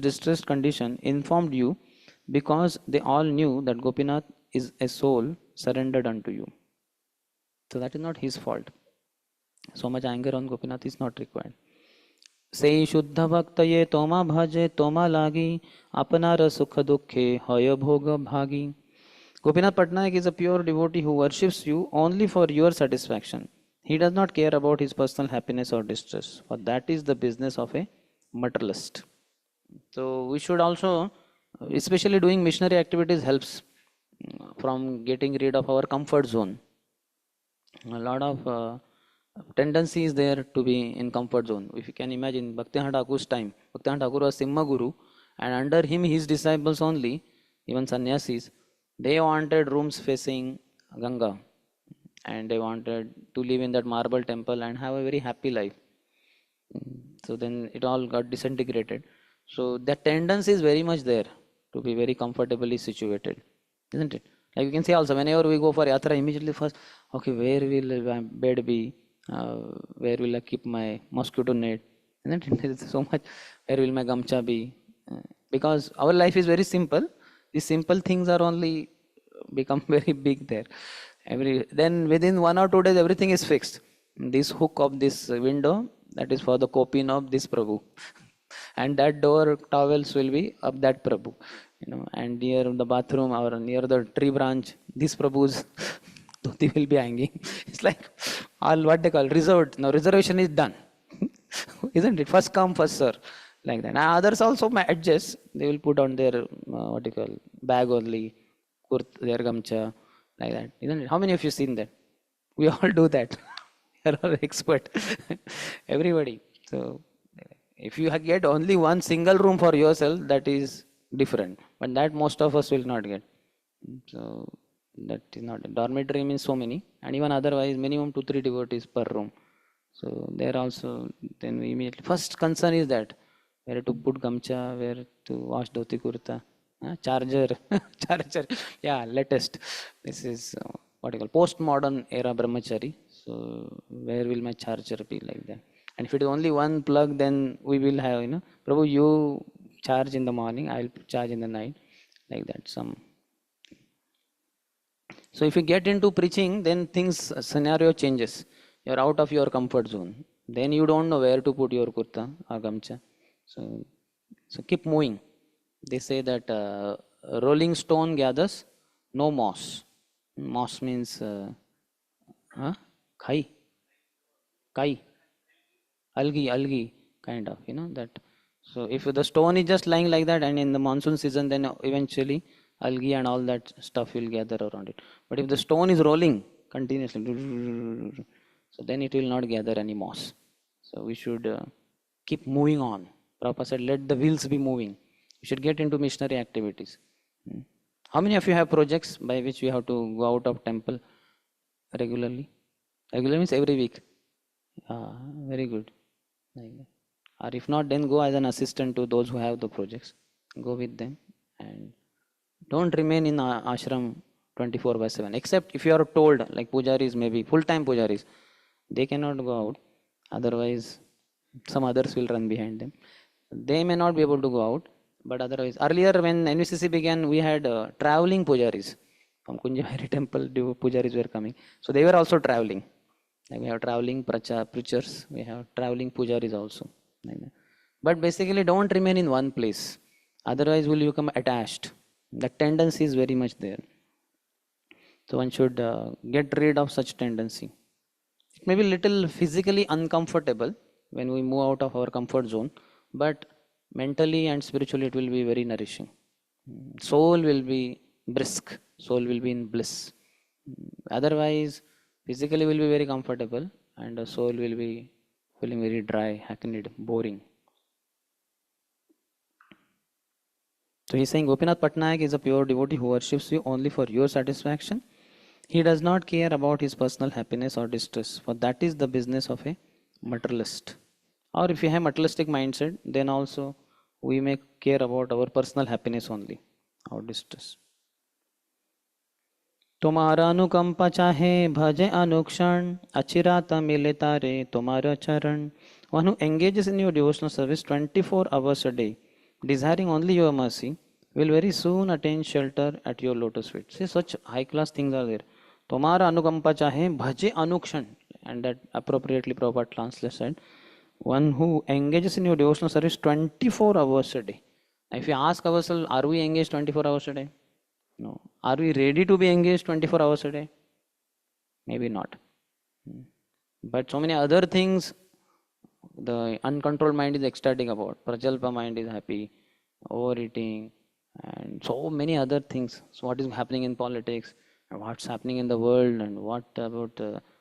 distressed condition, informed you because they all knew that Gopinath is a soul surrendered unto you. So that is not his fault. So much anger on Gopinath is not required. Sei Shuddha Bhaktaye Toma Bhaje Toma Lagi Apanara Sukha Dukhe Haya Bhoga Bhagi. Gopinath Patnaik is a pure devotee who worships you only for your satisfaction. He does not care about his personal happiness or distress, for that is the business of a materialist. So we should also, especially doing missionary activities helps from getting rid of our comfort zone. A lot of tendency is there to be in comfort zone. If you can imagine Bhaktivinoda Thakur's time, Bhaktivinoda Thakur was Simha Guru, and under him his disciples only, even sannyasis, they wanted rooms facing Ganga, and they wanted to live in that marble temple and have a very happy life. So then it all got disintegrated. So that tendency is very much there to be very comfortably situated, isn't it? Like you can see also, whenever we go for yatra, immediately first, okay, where will my bed be? Where will I keep my mosquito net? Isn't it? There is so much. Where will my gamcha be? Because our life is very simple. These simple things are only become very big there. Then within 1 or 2 days, everything is fixed. This hook of this window, that is for the coping of this Prabhu. And that door towels will be of that Prabhu. And near the bathroom or near the tree branch, this Prabhu's dhoti will be hanging. It's like all what they call reserved. Now reservation is done. Isn't it? First come, first serve. Like that. And others also may adjust. They will put on their bag only, their gamcha, like that. Isn't it? How many of you seen that? We all do that. We are all expert. Everybody. So if you get only one single room for yourself, that is different. But that most of us will not get. So that is not. Dormitory means so many, and even otherwise minimum 2-3 devotees per room. So there also, then we immediately first concern is that where to put gamcha, where to wash dhoti kurta, charger, charger. Yeah, latest. This is what you call postmodern era Brahmachari. So where will my charger be, like that? And if it is only one plug, then we will have, Prabhu, you charge in the morning, I will charge in the night, like that. So if you get into preaching, then things, scenario changes. You're out of your comfort zone. Then you don't know where to put your kurta or gamcha. So keep moving. They say that rolling stone gathers no moss. Moss means khai, kai, algae, kind of, that. So if the stone is just lying like that, and in the monsoon season, then eventually algae and all that stuff will gather around it. But if the stone is rolling continuously, so then it will not gather any moss. So we should keep moving on. Prabhupada said, let the wheels be moving. You should get into missionary activities. How many of you have projects by which you have to go out of temple regularly? Regular means every week. Very good. Or if not, then go as an assistant to those who have the projects. Go with them and don't remain in ashram 24/7. Except if you are told, like pujaris, maybe full-time pujaris, they cannot go out. Otherwise, some others will run behind them. They may not be able to go out, but otherwise, earlier when NVCC began, we had traveling pujaris. From Kunjahari temple, pujaris were coming. So they were also traveling. Like we have traveling preachers, we have traveling pujaris also. But basically, don't remain in one place. Otherwise, will you become attached? The tendency is very much there. So one should get rid of such tendency. It may be little physically uncomfortable when we move out of our comfort zone, but mentally and spiritually it will be very nourishing. Soul will be brisk, soul will be in bliss. Otherwise, physically will be very comfortable and the soul will be feeling very dry, hackneyed, boring. So he's saying Gopinath Patnaik is a pure devotee who worships you only for your satisfaction. He does not care about his personal happiness or distress, for that is the business of a materialist. Or if you have materialistic mindset, then also we may care about our personal happiness only, or distress. तुम्हारा अनुकंपा चाहे भजे अनुक्षण अचिरात मिले तारे तुम्हारा चरण. One who engages in your devotional service 24 hours a day, desiring only your mercy, will very soon attain shelter at your lotus feet. See, such high class things are there. तुम्हारा अनुकंपा चाहे भजे अनुक्षण, and that appropriately Prabhupada translated, one who engages in your devotional service 24 hours a day. If you ask ourselves, are we engaged 24 hours a day? No. Are we ready to be engaged 24 hours a day? Maybe not. But so many other things, the uncontrolled mind is ecstatic about. Prajalpa mind is happy, overeating, and so many other things. So what is happening in politics, and what's happening in the world, and what about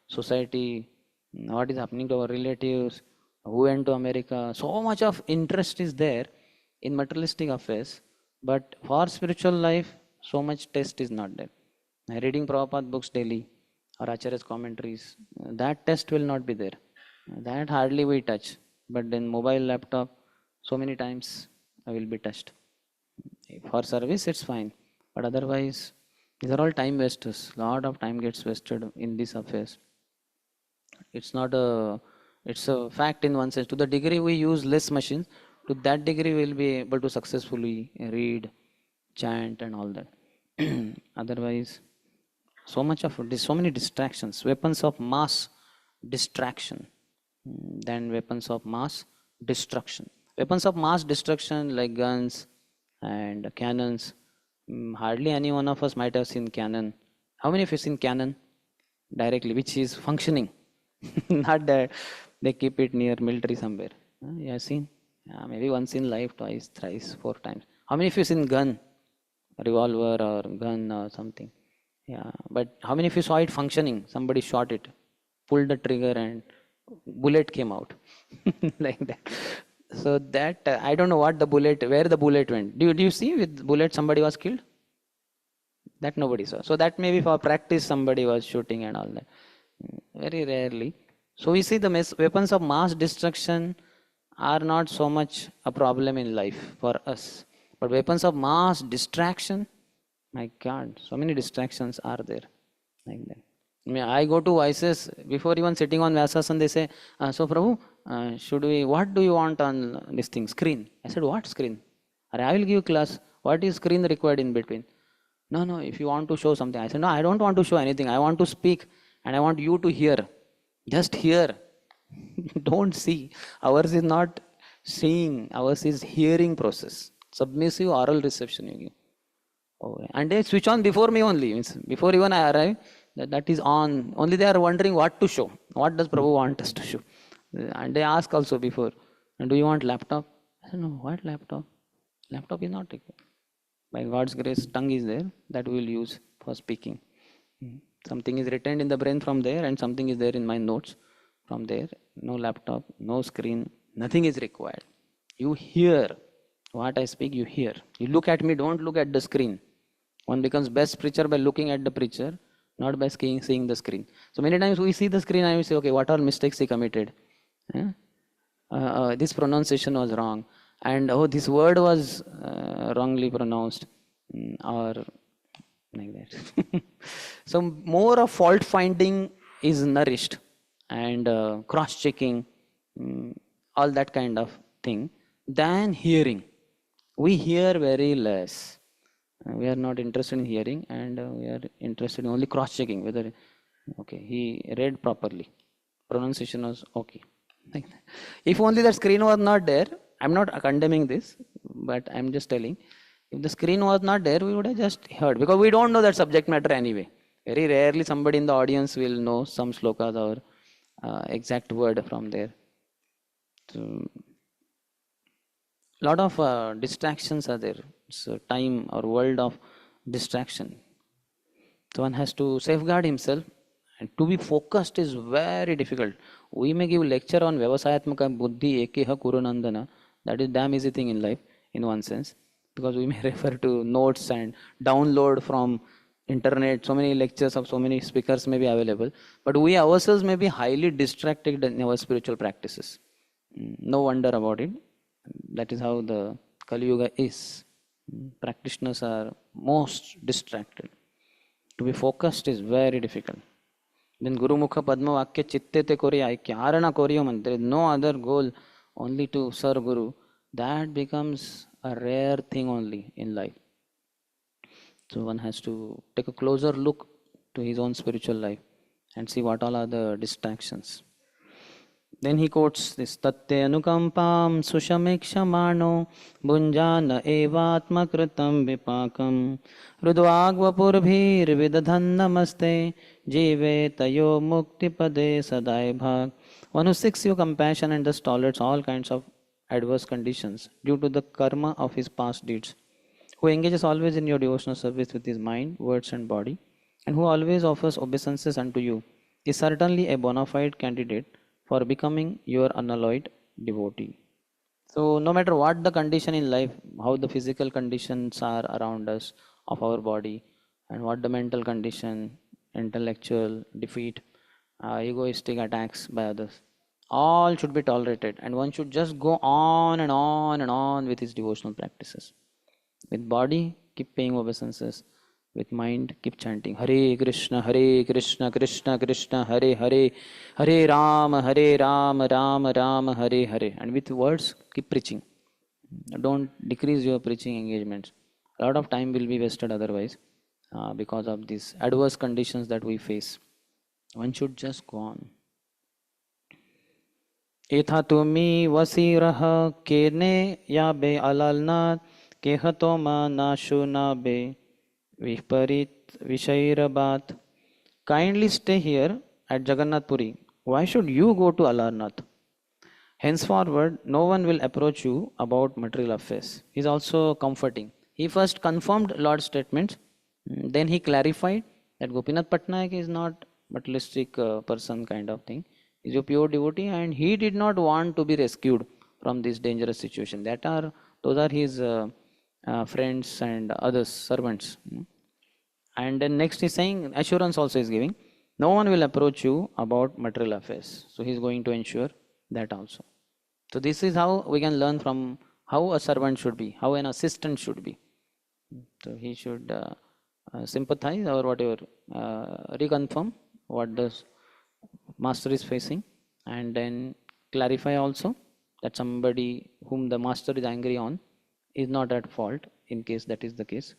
society, what is happening to our relatives, who went to America. So much of interest is there in materialistic affairs, but for spiritual life, so much test is not there. Reading Prabhupada books daily or Acharya's commentaries, that test will not be there. That hardly we touch. But then mobile, laptop, so many times I will be touched. For service, it's fine. But otherwise, these are all time wasters. Lot of time gets wasted in these affairs. It's not a, it's a fact in one sense. To the degree we use less machines, to that degree we will be able to successfully read, chant and all that. Otherwise, so many distractions, weapons of mass distraction, than weapons of mass destruction. Weapons of mass destruction like guns and cannons. Hardly any one of us might have seen cannon. How many of you seen cannon directly, which is functioning? Not that they keep it near military somewhere. You have seen? Maybe once in life, twice, thrice, 4 times. How many of you seen gun? Revolver or gun or something? Yeah, but how many of you saw it functioning? Somebody shot it, pulled the trigger and bullet came out like that. So that I don't know what the bullet, where the bullet went. Do you see with bullet somebody was killed? That nobody saw. So that maybe for practice somebody was shooting and all that. Very rarely. So we see the weapons of mass destruction are not so much a problem in life for us. But weapons of mass distraction, my God, so many distractions are there. Like that. I go to vices, before even sitting on Vyasasana, they say, so Prabhu, what do you want on this thing, screen? I said, what screen? I will give class. What is screen required in between? No, no, if you want to show something. I said, no, I don't want to show anything. I want to speak and I want you to hear. Just hear. Don't see. Ours is not seeing, ours is hearing process. Submissive oral reception in you. Oh, and they switch on before me only. Means before even I arrive, that is on. Only they are wondering what to show. What does Prabhu want us to show? And they ask also before, and do you want laptop? I said, no, what laptop? Laptop is not required. By God's grace, tongue is there that we will use for speaking. Something is retained in the brain from there, and something is there in my notes from there. No laptop, no screen, nothing is required. You hear what I speak, you hear. You look at me, don't look at the screen. One becomes best preacher by looking at the preacher, not by seeing the screen. So many times we see the screen and we say, okay, what all mistakes he committed? This pronunciation was wrong. And oh, this word was wrongly pronounced. Or like that. So more of fault finding is nourished, and cross checking, all that kind of thing, than hearing. We hear very less. We are not interested in hearing, and we are interested in only cross checking whether okay he read properly, pronunciation was okay. Like that. If only the screen was not there, I'm not condemning this, but I'm just telling, if the screen was not there, we would have just heard, because we don't know that subject matter anyway. Very rarely somebody in the audience will know some slokas or exact word from there. So, lot of distractions are there. So time or world of distraction. So one has to safeguard himself, and to be focused is very difficult. We may give lecture on Vyavasayatmaka Buddhi Ekeha Kurunandana. That is damn easy thing in life, in one sense, because we may refer to notes and download from internet. So many lectures of so many speakers may be available, but we ourselves may be highly distracted in our spiritual practices. No wonder about it. That is how the Kali Yuga is. Practitioners are most distracted. To be focused is very difficult. Then Guru Mukha Padma Vakya Chitte Te Koriya Kyarana Koriyam. There is no other goal, only to serve Guru. That becomes a rare thing only in life. So one has to take a closer look to his own spiritual life and see what all are the distractions. Then he quotes this Tatte Anukampam Sushamikshamaano Bunjana Evatma Kritam Vipakam Rudvagvapurbhir Vidadhan Namaste Jive Tayo Mukti Pade Sadai Bhag. One who seeks your compassion and thus tolerates all kinds of adverse conditions due to the karma of his past deeds, who engages always in your devotional service with his mind, words, and body, and who always offers obeisances unto you, is certainly a bona fide candidate for becoming your unalloyed devotee. So, no matter what the condition in life, how the physical conditions are around us of our body, and what the mental condition, intellectual defeat, egoistic attacks by others, all should be tolerated, and one should just go on and on and on with his devotional practices. With body, keep paying obeisances. With mind, keep chanting Hare Krishna, Krishna Krishna, Hare Hare, Hare Rama, Rama Rama, Hare Hare. And with words, keep preaching. Don't decrease your preaching engagements. A lot of time will be wasted otherwise because of these adverse conditions that we face. One should just go on. Etha tumi vasiraha kene yabe alalnat kehatoma nashunabe Viparit Vishairabat. Kindly stay here at Jagannath Puri. Why should you go to Alarnath? Henceforward, no one will approach you about material affairs. He is also comforting. He first confirmed Lord's statements, then he clarified that Gopinath Patnaik is not materialistic person kind of thing. He is a pure devotee, and he did not want to be rescued from this dangerous situation. Those are his friends and others, servants. And then next he's saying, assurance also is giving, no one will approach you about material affairs. So he's going to ensure that also. So this is how we can learn from how a servant should be, how an assistant should be. So he should sympathize or whatever, reconfirm what the master is facing, and then clarify also that somebody whom the master is angry on is not at fault, in case that is the case.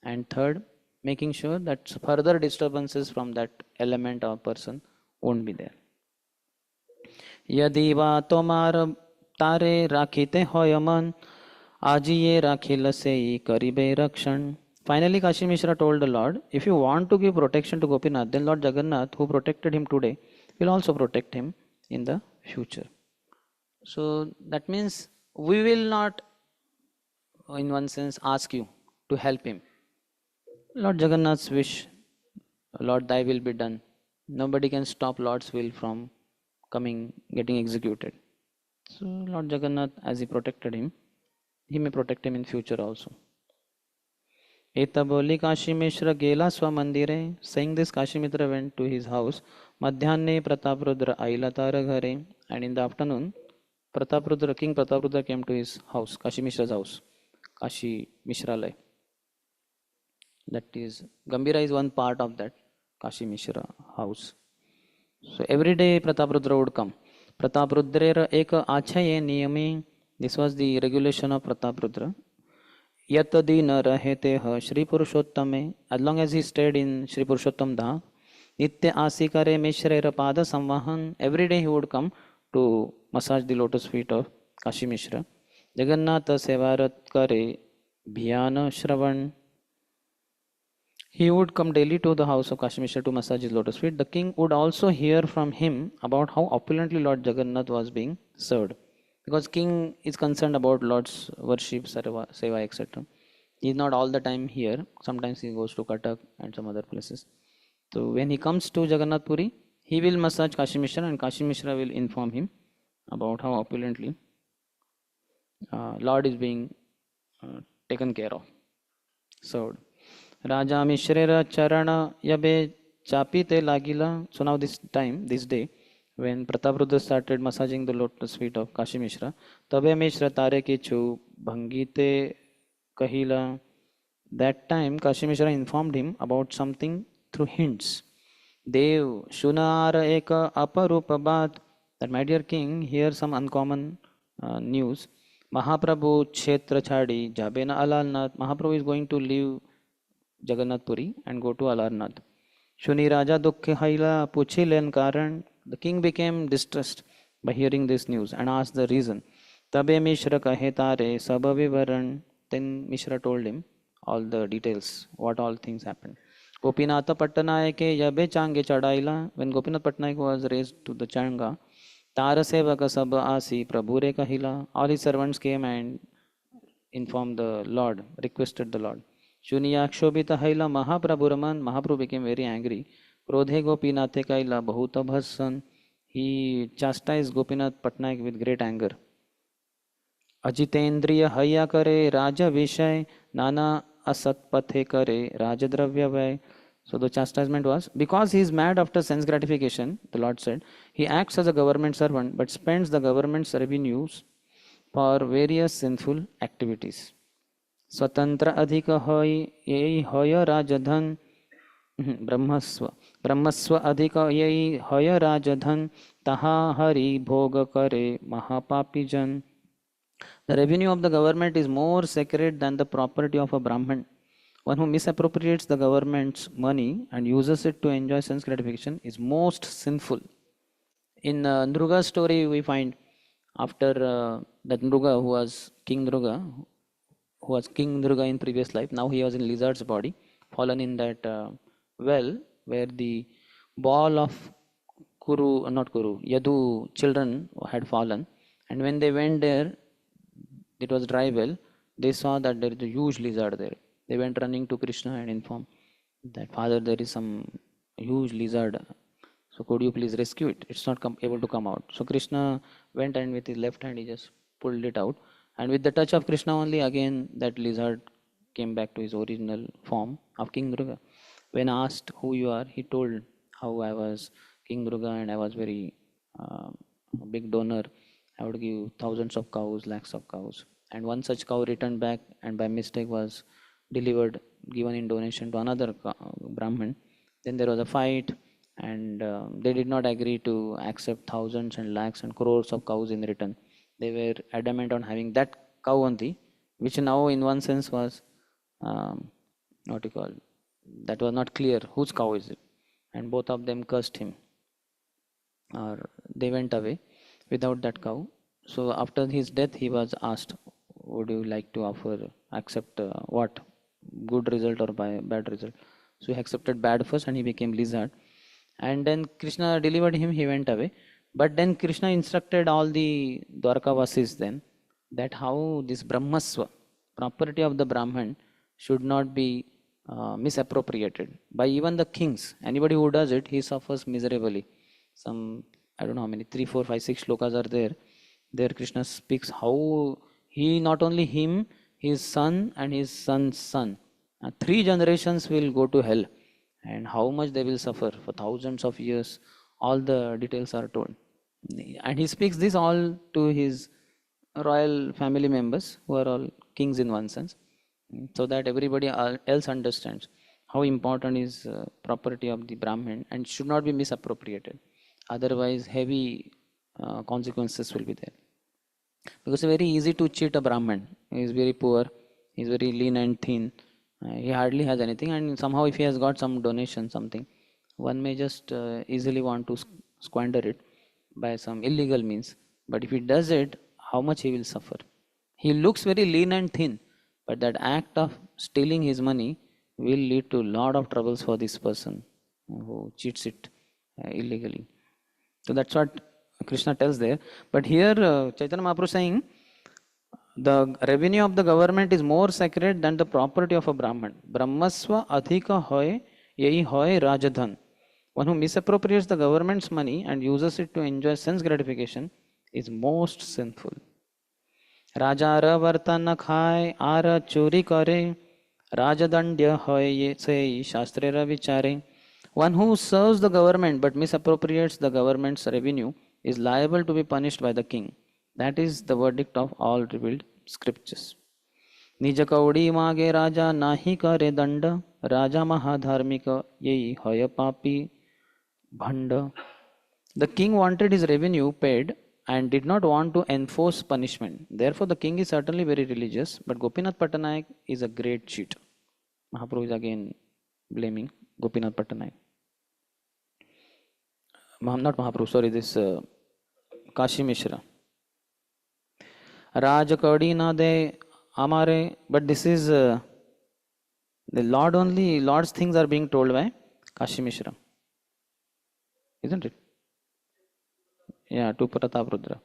And third, making sure that further disturbances from that element or person won't be there. यदि वा तोमार तारे राखीते होय मन आजिये राखिल सेई करिबे रक्षण. Finally, Kashi Mishra told the Lord, if you want to give protection to Gopinath, then Lord Jagannath, who protected him today, will also protect him in the future. So that means we will not, in one sense, ask you to help him. Lord Jagannath's wish, Lord, thy will be done. Nobody can stop Lord's will from getting executed. So Lord Jagannath, as he protected him, he may protect him in future also. Eta boli Kashi Mishra gela swa mandire. Saying this, Kashi Mitra went to his house. Madhyanne Prataprudra aila tara ghare. And in the afternoon, King Prataprudra came to his house, Kashi Mishra's house, Kashi Mishralaya. That is, Gambira is one part of that Kashi Mishra house. So every day Prataprudra would come. Prataprudrera eka achaye niyame. This was the regulation of Prataprudra. Yatadi na rahete ha Shri Purushottame. As long as he stayed in Shri Purushottam Dha, Nitya asikare mishrera pada samvahan. Every day he would come to massage the lotus feet of Kashi Mishra. Jagannatha sevarat kare bhyana shravan. He would come daily to the house of Kashi Mishra to massage his lotus feet. The king would also hear from him about how opulently Lord Jagannath was being served. Because king is concerned about Lord's worship, seva, etc. He is not all the time here. Sometimes he goes to Cuttack and some other places. So when he comes to Jagannath Puri, he will massage Kashi Mishra and Kashi Mishra will inform him about how opulently Lord is being taken care of, served. Raja Mishrera Charana Yabe Chapite Lagila. So now this day, when Prataprudra started massaging the lotus feet of Kashi Mishra, Tabe Mishra Tare Kichu Bhangite Kahila. That time Kashi Mishra informed him about something through hints. Dev Shunara Eka Aparupabat. That my dear king, hear some uncommon news. Mahaprabhu Kshetra Chadi Jabena Alalnath. Mahaprabhu is going to leave Jagannath Puri and go to Alarnath. Shuni Raja Dukkhe Haila Puchilen Karan. The king became distressed by hearing this news and asked the reason. Tabe Mishra Kahe Tare Sabavivaran. Then Mishra told him all the details, what all things happened. Gopinatha Pattanayake Yabe Change Chadaila. When Gopinath Patnaik was raised to the Changa, Tara Sevaka Saba Asi Prabhure Kahila. All his servants came and informed the Lord, requested the Lord. Shuniyakshobita Haila Mahaprabhuraman. Mahaprabhu became very angry. Krodhe Gopinathe Kaila Bahuta Bhassan. He chastised Gopinath Patnaik with great anger. Ajitendriya Haya Kare Raja Vishay Nana Asatpathe Kare Rajadravya Vai. So the chastisement was, because he is mad after sense gratification, the Lord said, he acts as a government servant but spends the government's revenues for various sinful activities. Swatantra Adhika Hoya Rajadhan Brahmaswa Adhika Yai Hoya Rajadhan Taha Hari Bhoga Kare Mahapapijan. The revenue of the government is more sacred than the property of a Brahman. One who misappropriates the government's money and uses it to enjoy sense gratification is most sinful. In Nruga's story, we find after that Nruga, who was King Nruga in previous life, now he was in lizard's body, fallen in that well where the ball of Yadu children had fallen. And when they went there, it was dry well, they saw that there is a huge lizard there. They went running to Krishna and informed that, Father, there is some huge lizard. So could you please rescue it? It's not able to come out. So Krishna went and with his left hand he just pulled it out. And with the touch of Krishna only, again that lizard came back to his original form of King Durga. When asked who you are, he told how I was King Durga and I was very big donor. I would give thousands of cows, lakhs of cows. And one such cow returned back and by mistake was given in donation to another Brahmin. Then there was a fight and they did not agree to accept thousands and lakhs and crores of cows in return. They were adamant on having that cow only, which now in one sense was that was not clear whose cow is it, and both of them cursed him, or they went away without that cow. So after his death, he was asked, "Would you like to accept what, good result or bad result?" So he accepted bad first, and he became lizard. And then Krishna delivered him. He went away. But then Krishna instructed all the Dwarkavasis then that how this Brahmaswa, property of the Brahman, should not be misappropriated by even the kings. Anybody who does it, he suffers miserably. Some, I don't know how many, 3, 4, 5, 6 shlokas are there. There Krishna speaks how he, not only him, his son and his son's son, 3 generations will go to hell, and how much they will suffer for thousands of years. All the details are told. And he speaks this all to his royal family members, who are all kings in one sense, so that everybody else understands how important is property of the Brahmin and should not be misappropriated. Otherwise, heavy consequences will be there. Because it's very easy to cheat a Brahmin. He is very poor, he is very lean and thin, he hardly has anything, and somehow if he has got some donation, something, one may just easily want to squander it by some illegal means. But if he does it, how much he will suffer. He looks very lean and thin, but that act of stealing his money will lead to lot of troubles for this person who cheats it illegally. So that's what Krishna tells there. But here Chaitanya Mahaprabhu is saying the revenue of the government is more sacred than the property of a Brahman. Brahmasva adhika hoy, yei hoy rajadhan. One who misappropriates the government's money and uses it to enjoy sense gratification is most sinful. Raja ra varta na khai, ara chori kare, rajadandya hoy se shastre ra vichare. One who serves the government but misappropriates the government's revenue is liable to be punished by the king. That is the verdict of all revealed scriptures. Nija kaudi mage raja nahi kare danda, raja mahadharmika yei hoya papi bhanda. The king wanted his revenue paid and did not want to enforce punishment. Therefore, the king is certainly very religious, but Gopinath Patanaik is a great cheat. Mahaprabhu is again blaming Gopinath Patanaik. Not Mahaprabhu, sorry, this Kashi Mishra. Raj Kadi na de amare, but this is the Lord only, Lord's things are being told by Kashi Mishra. Isn't it? Yeah, to Pratap Rudra.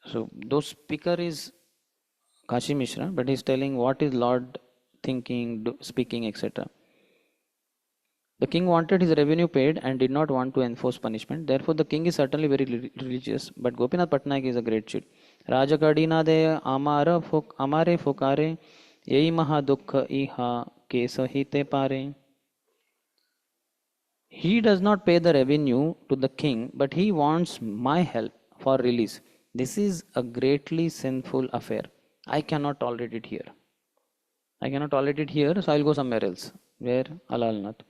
So, those speaker is Kashi Mishra, but he's telling what is Lord thinking, speaking, etc. The king wanted his revenue paid and did not want to enforce punishment. Therefore, the king is certainly very religious, but Gopinath Patnaik is a great cheat. Raja Kadina de amare fokare, yei maha dukha iha kesa hite pare. He does not pay the revenue to the king, but he wants my help for release. This is a greatly sinful affair. I cannot tolerate it here. I cannot tolerate it here, so I will go somewhere else. Where? Alalnath.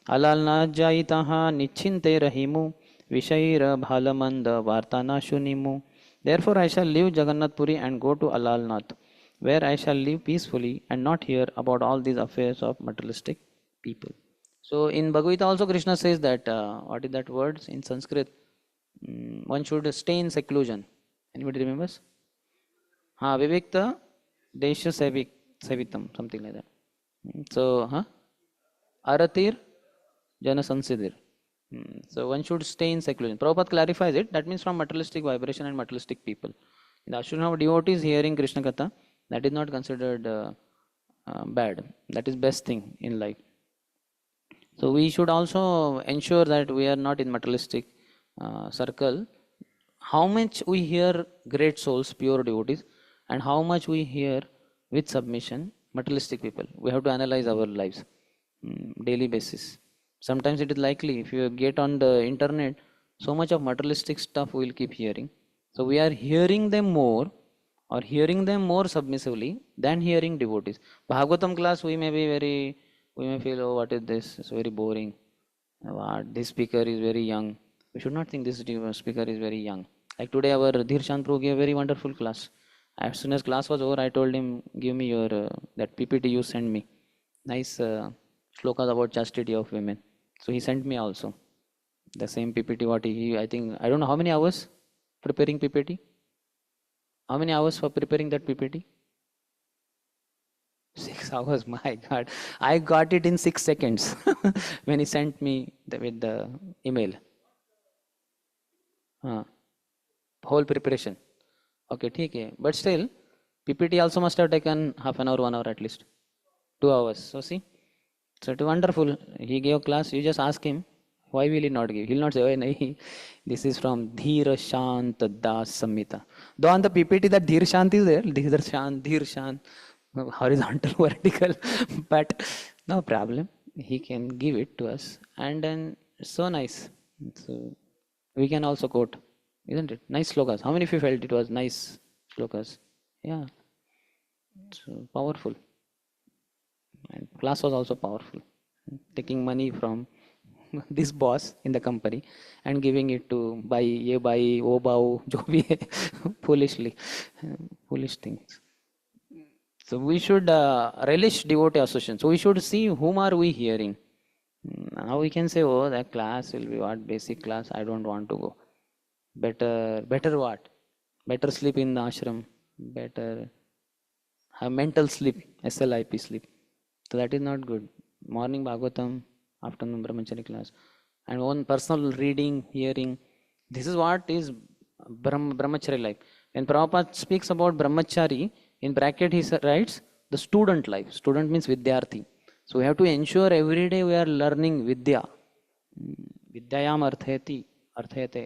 Alalnath jaitaha nichinte rahimu, vishaira bhalamanda vartana shunimu. Therefore I shall leave Jagannath Puri and go to Alalnath, where I shall live peacefully and not hear about all these affairs of materialistic people. So in Bhagavad Gita also Krishna says that, what is that word in Sanskrit? One should stay in seclusion. Anybody remembers? Vivikta Desha Sevitam, something like that. So, Aratir Jana Sansidir. So one should stay in seclusion. Prabhupada clarifies it. That means from materialistic vibration and materialistic people. In the ashram of devotees hearing Krishna Katha, that is not considered bad. That is best thing in life. So we should also ensure that we are not in materialistic circle. How much we hear great souls, pure devotees, and how much we hear with submission materialistic people. We have to analyze our lives daily basis. Sometimes it is likely if you get on the internet, so much of materialistic stuff we will keep hearing. So we are hearing them more or hearing them more submissively than hearing devotees. Bhagavatam class we may feel, oh, what is this? It's very boring. This speaker is very young. We should not think this speaker is very young. Like today, our Dhir Chand Prabhu gave a very wonderful class. As soon as class was over, I told him, give me your that PPT you send me. Nice Shlokas about chastity of women. So he sent me also the same PPT what he, I think, I don't know how many hours preparing PPT. How many hours for preparing that PPT? 6 hours, my God. I got it in 6 seconds when he sent me with the email. Whole preparation. Okay, okay. But still, PPT also must have taken half an hour, 1 hour at least. 2 hours. So see, so it is wonderful. He gave class. You just ask him, why will he not give? He'll not say, oh, nahi, this is from Dhira Shant Das Samhita. Though on the PPT that Dhir Shant is there, Dhir Shant, horizontal, vertical, but no problem. He can give it to us. And then so nice. So we can also quote, isn't it? Nice slokas. How many of you felt it was nice slokas? Yeah. So powerful. And class was also powerful. Taking money from this boss in the company and giving it to buy, ye buy, oh bao, jo bhi hai, foolishly, foolish things. So we should relish devotee association. So we should see whom are we hearing. Now we can say, oh, that class will be what? Basic class. I don't want to go. Better what? Better sleep in the ashram. Better have mental sleep, SLIP sleep. So that is not good. Morning Bhagavatam, afternoon Brahmachari class, and one personal reading, hearing. This is what is Brahmachari life. When Prabhupada speaks about Brahmachari, in bracket he writes the student life. Student means Vidyarthi. So we have to ensure every day we are learning Vidya. Vidyayam arthayate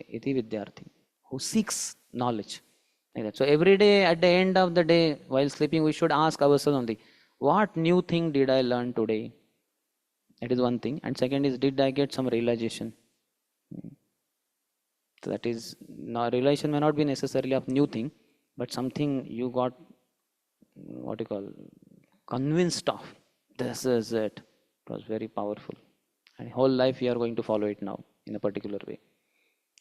iti Vidyarthi. Who seeks knowledge. Like that. So every day at the end of the day while sleeping we should ask ourselves only, what new thing did I learn today? That is one thing. And second is, did I get some realization? So that is, now realization may not be necessarily of new thing, but something you got, what you call, convinced of. This is it. It was very powerful. And whole life you are going to follow it now in a particular way.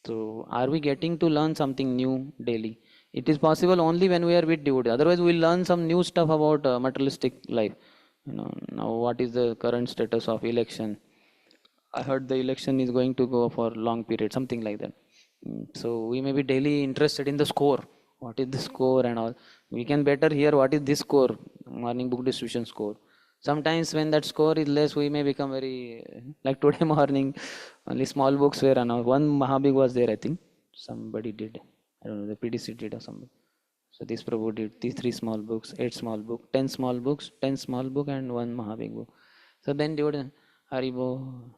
So are we getting to learn something new daily? It is possible only when we are with devotee. Otherwise we will learn some new stuff about materialistic life. Now what is the current status of election? I heard the election is going to go for long period, something like that. So we may be daily interested in the score. What is the score and all? We can better hear what is this score, morning book distribution score. Sometimes when that score is less, we may become very, like today morning, only small books were announced. One Mahabig was there, I think. Somebody did. I don't know, the PDC did or something. So this Prabhu did these 3 small books, 8 small books, 10 small books, 10 small book and 1 Mahabig book. So then devotee, Haribo.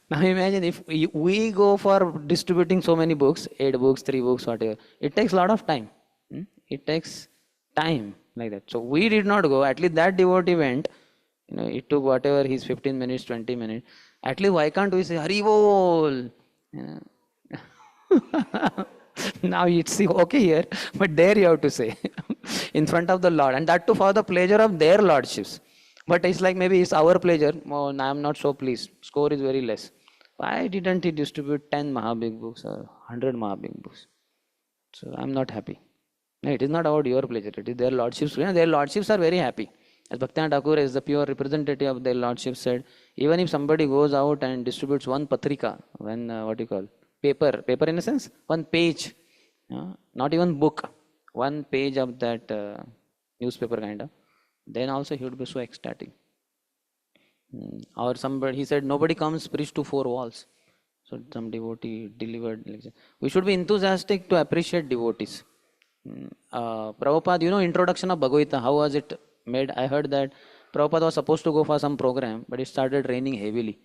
Now imagine if we go for distributing so many books, 8 books, 3 books, whatever. It takes a lot of time. It takes time like that. So we did not go. At least that devotee went. It took whatever his 15 minutes, 20 minutes. At least why can't we say Haribol? Now it's okay here, but there you have to say in front of the Lord, and that too for the pleasure of their lordships. But it's like maybe it's our pleasure. Oh, I am not so pleased. Score is very less. Why didn't he distribute 10 Mahabig books or 100 Mahabig books? So I'm not happy. No, it is not about your pleasure. It is their lordships. Their lordships are very happy. As Bhaktivinoda Thakur, as the pure representative of their lordship, said, even if somebody goes out and distributes one patrika, paper in a sense, one page, not even book, one page of that newspaper kind of, then also he would be so ecstatic. Or somebody, he said, nobody comes preach to 4 walls. So some devotee delivered lecture. We should be enthusiastic to appreciate devotees. Prabhupada, introduction of Bhagavad Gita, how was it made? I heard that Prabhupada was supposed to go for some program, but it started raining heavily.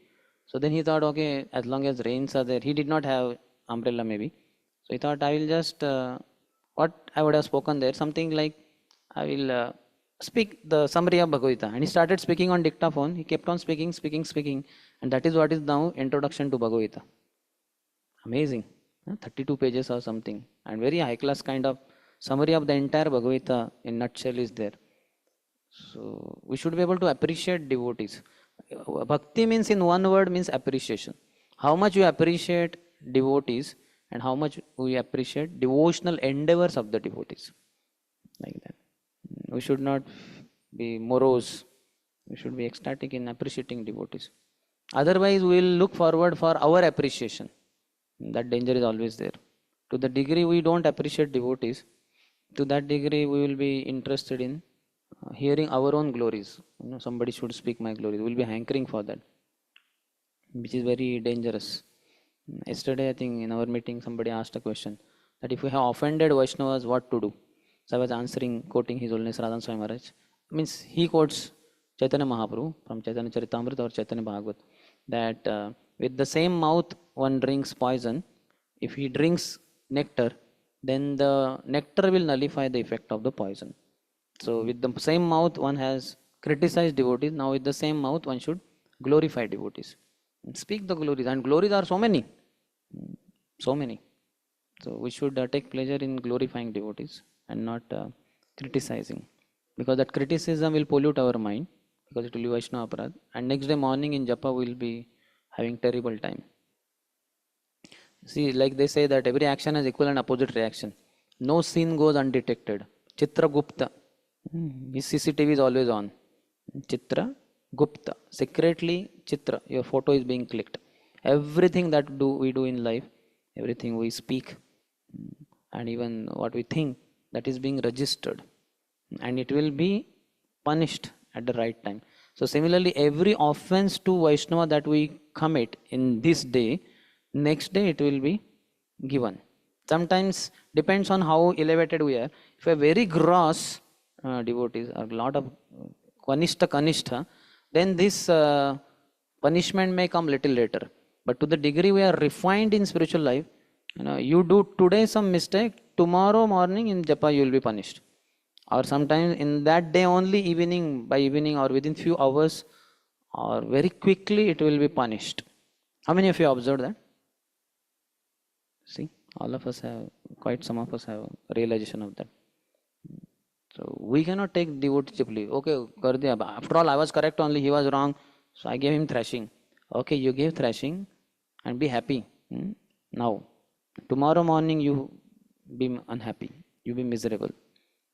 So then he thought, okay, as long as rains are there, he did not have umbrella maybe. So he thought, I will just, what I would have spoken there, something like, I will speak the summary of Bhagavad Gita. And he started speaking on dictaphone. He kept on speaking. And that is what is now introduction to Bhagavad Gita. Amazing. 32 pages or something. And very high class kind of summary of the entire Bhagavad Gita in nutshell is there. So we should be able to appreciate devotees. Bhakti means, in one word, means appreciation. How much you appreciate devotees and how much we appreciate devotional endeavors of the devotees. Like that. We should not be morose. We should be ecstatic in appreciating devotees. Otherwise, we will look forward for our appreciation. That danger is always there. To the degree we don't appreciate devotees, to that degree we will be interested in hearing our own glories. Somebody should speak my glories. We will be hankering for that, which is very dangerous. Yesterday, I think in our meeting, somebody asked a question that if we have offended Vaishnavas, what to do? So I was answering, quoting His Holiness Radhan Swami Maharaj. Means he quotes Chaitanya Mahaprabhu from Chaitanya Charitamrita or Chaitanya Bhagavat, that with the same mouth one drinks poison. If he drinks nectar, then the nectar will nullify the effect of the poison. So with the same mouth one has criticized devotees. Now with the same mouth one should glorify devotees. Speak the glories, and glories are so many. So many. So we should take pleasure in glorifying devotees and not criticizing. Because that criticism will pollute our mind, because it will be Vaishnava aparad. And next day morning in Japa we will be having terrible time. See, like they say that every action has equal and opposite reaction. No sin goes undetected. Chitra Gupta. His CCTV is always on. Chitra Gupta. Secretly, Chitra, your photo is being clicked. Everything that we do in life, everything we speak, and even what we think, that is being registered. And it will be punished at the right time. So similarly, every offense to Vaishnava that we commit in this day, next day it will be given. Sometimes depends on how elevated we are. If we are very gross devotees, a lot of kanishta, then this punishment may come little later. But to the degree we are refined in spiritual life, you do today some mistake, tomorrow morning in Japa you will be punished. Or sometimes in that day only, by evening or within few hours, or very quickly it will be punished. How many of you observed that? See, all of us have, quite some of us have a realization of that. So we cannot take devotee cheaply. Okay, after all I was correct only, he was wrong, so I gave him thrashing. Okay, you gave thrashing and be happy. Now, tomorrow morning you be unhappy, you be miserable.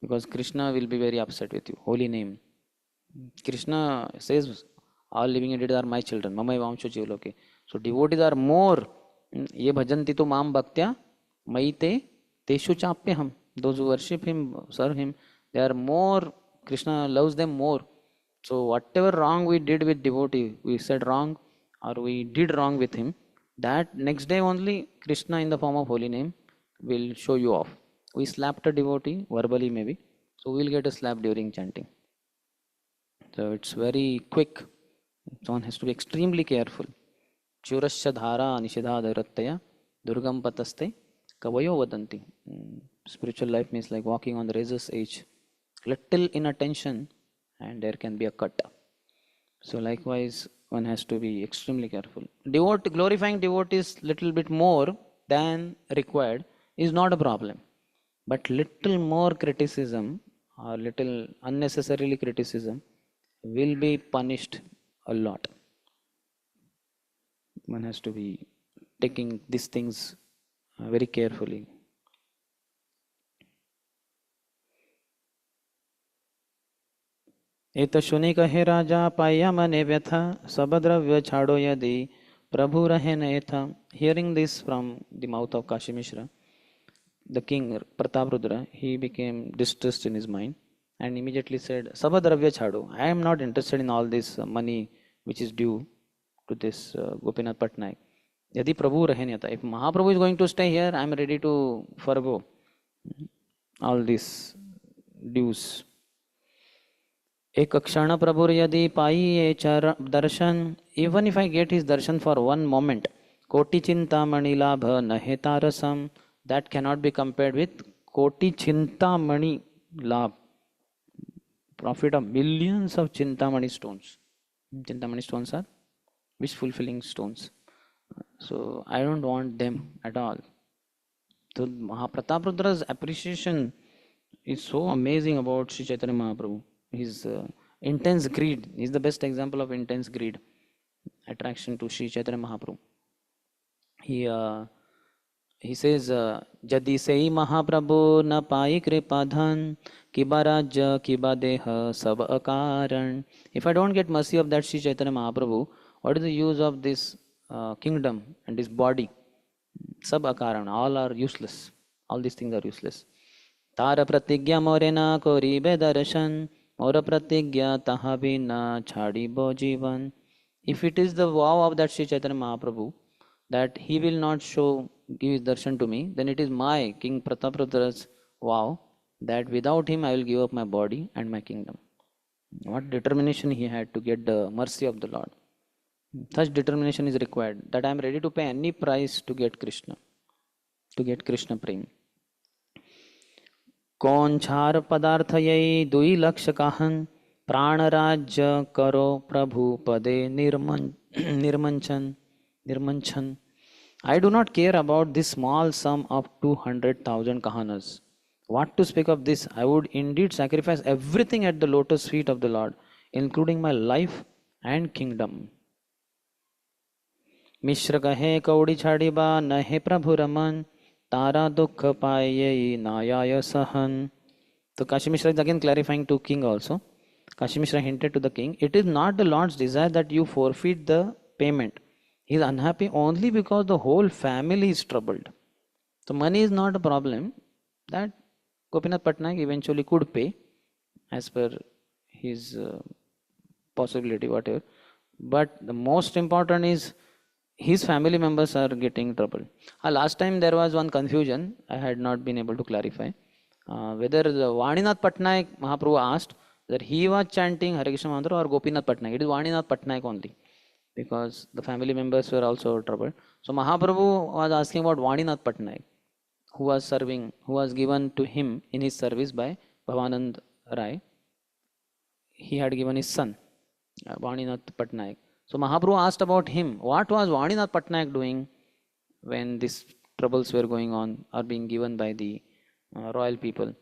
Because Krishna will be very upset with you. Holy name. Krishna says, all living entities are my children. Mama vamsho jivloke. So devotees are more. Ye bhajanti to mam bhaktya maite teshu chapyaham. Those who worship him, serve him, they are more. Krishna loves them more. So whatever wrong we did with devotee, we said wrong or we did wrong with him, that next day only Krishna in the form of holy name will show you off. We slapped a devotee, verbally maybe, so we will get a slap during chanting. So it's very quick. So one has to be extremely careful. Churasya dhara nishidha dairatya durgam pataste kavayo vadanti. Spiritual life means like walking on the razor's edge. Little inattention and there can be a cut. So likewise, one has to be extremely careful. Glorifying devotees little bit more than required is not a problem. But little more criticism or little unnecessarily criticism will be punished a lot. One has to be taking these things very carefully. एत सुनि कहे राजा पाया मने व्यथा सब द्रव्य छाड़ो यदि प्रभु रहे न एथा. Hearing this from the mouth of Kashi Mishra, the king Prataprudra, he became distressed in his mind and immediately said, Sabadravya chhado. I am not interested in all this money which is due to this Gopinath Patnaik. Yadi Prabhu rahenyata. If Mahaprabhu is going to stay here, I am ready to forgo all these dues. Ek akshana Prabhu yadi pai darshan. Even if I get his darshan for one moment, koti chintamani labha nahetarasam. That cannot be compared with Koti Chintamani Labh. Profit of millions of Chintamani stones. Chintamani stones are wish fulfilling stones. So I don't want them at all. So Pratapradra's appreciation is so amazing about Sri Chaitanya Mahaprabhu. His intense greed is the best example of intense greed. Attraction to Sri Chaitanya Mahaprabhu. he says, Jadi sei Mahaprabhu na pai kripa dhan, kiba rajya, kiba deha, sab akaran. If I don't get mercy of that Sri Chaitanya Mahaprabhu, what is the use of this kingdom and this body? Sab akaran, all are useless. All these things are useless. Tara pratigya morena koribe darshan, mora pratigya taha bina chhadi bo jivan. If it is the vow of that Sri Chaitanya Mahaprabhu that he will not give his darshan to me, then it is my King Pratapradra's vow that without him I will give up my body and my kingdom. What determination he had to get the mercy of the Lord. Such determination is required that I am ready to pay any price to get Krishna Prem. कौन छार पदार्थ यही दुई लक्ष कहन प्राण राज्य करो प्रभु पदे निर्मंचन. I do not care about this small sum of 200,000 kahanas. What to speak of this? I would indeed sacrifice everything at the lotus feet of the Lord, including my life and kingdom. मिश्र कहे कौड़ी छाड़ी बा नहे प्रभु रमन तारा dukha paye nayaya sahan. So Kashi Mishra is again clarifying to king also. Kashi Mishra hinted to the king, it is not the Lord's desire that you forfeit the payment. He is unhappy only because the whole family is troubled. So money is not a problem. That Gopinath Patnaik eventually could pay as per his possibility, whatever. But the most important is his family members are getting trouble. Last time there was one confusion, I had not been able to clarify. Whether the Vaninath Patnaik Mahaprabhu asked that he was chanting Hare Krishna Mantra or Gopinath Patnaik. It is Vaninath Patnaik only, because the family members were also troubled. So Mahaprabhu was asking about Vaninath Patnaik, who was given to him in his service by Bhavanand Rai. He had given his son, Vaninath Patnaik. So Mahaprabhu asked about him. What was Vaninath Patnaik doing when these troubles were going on or being given by the royal people?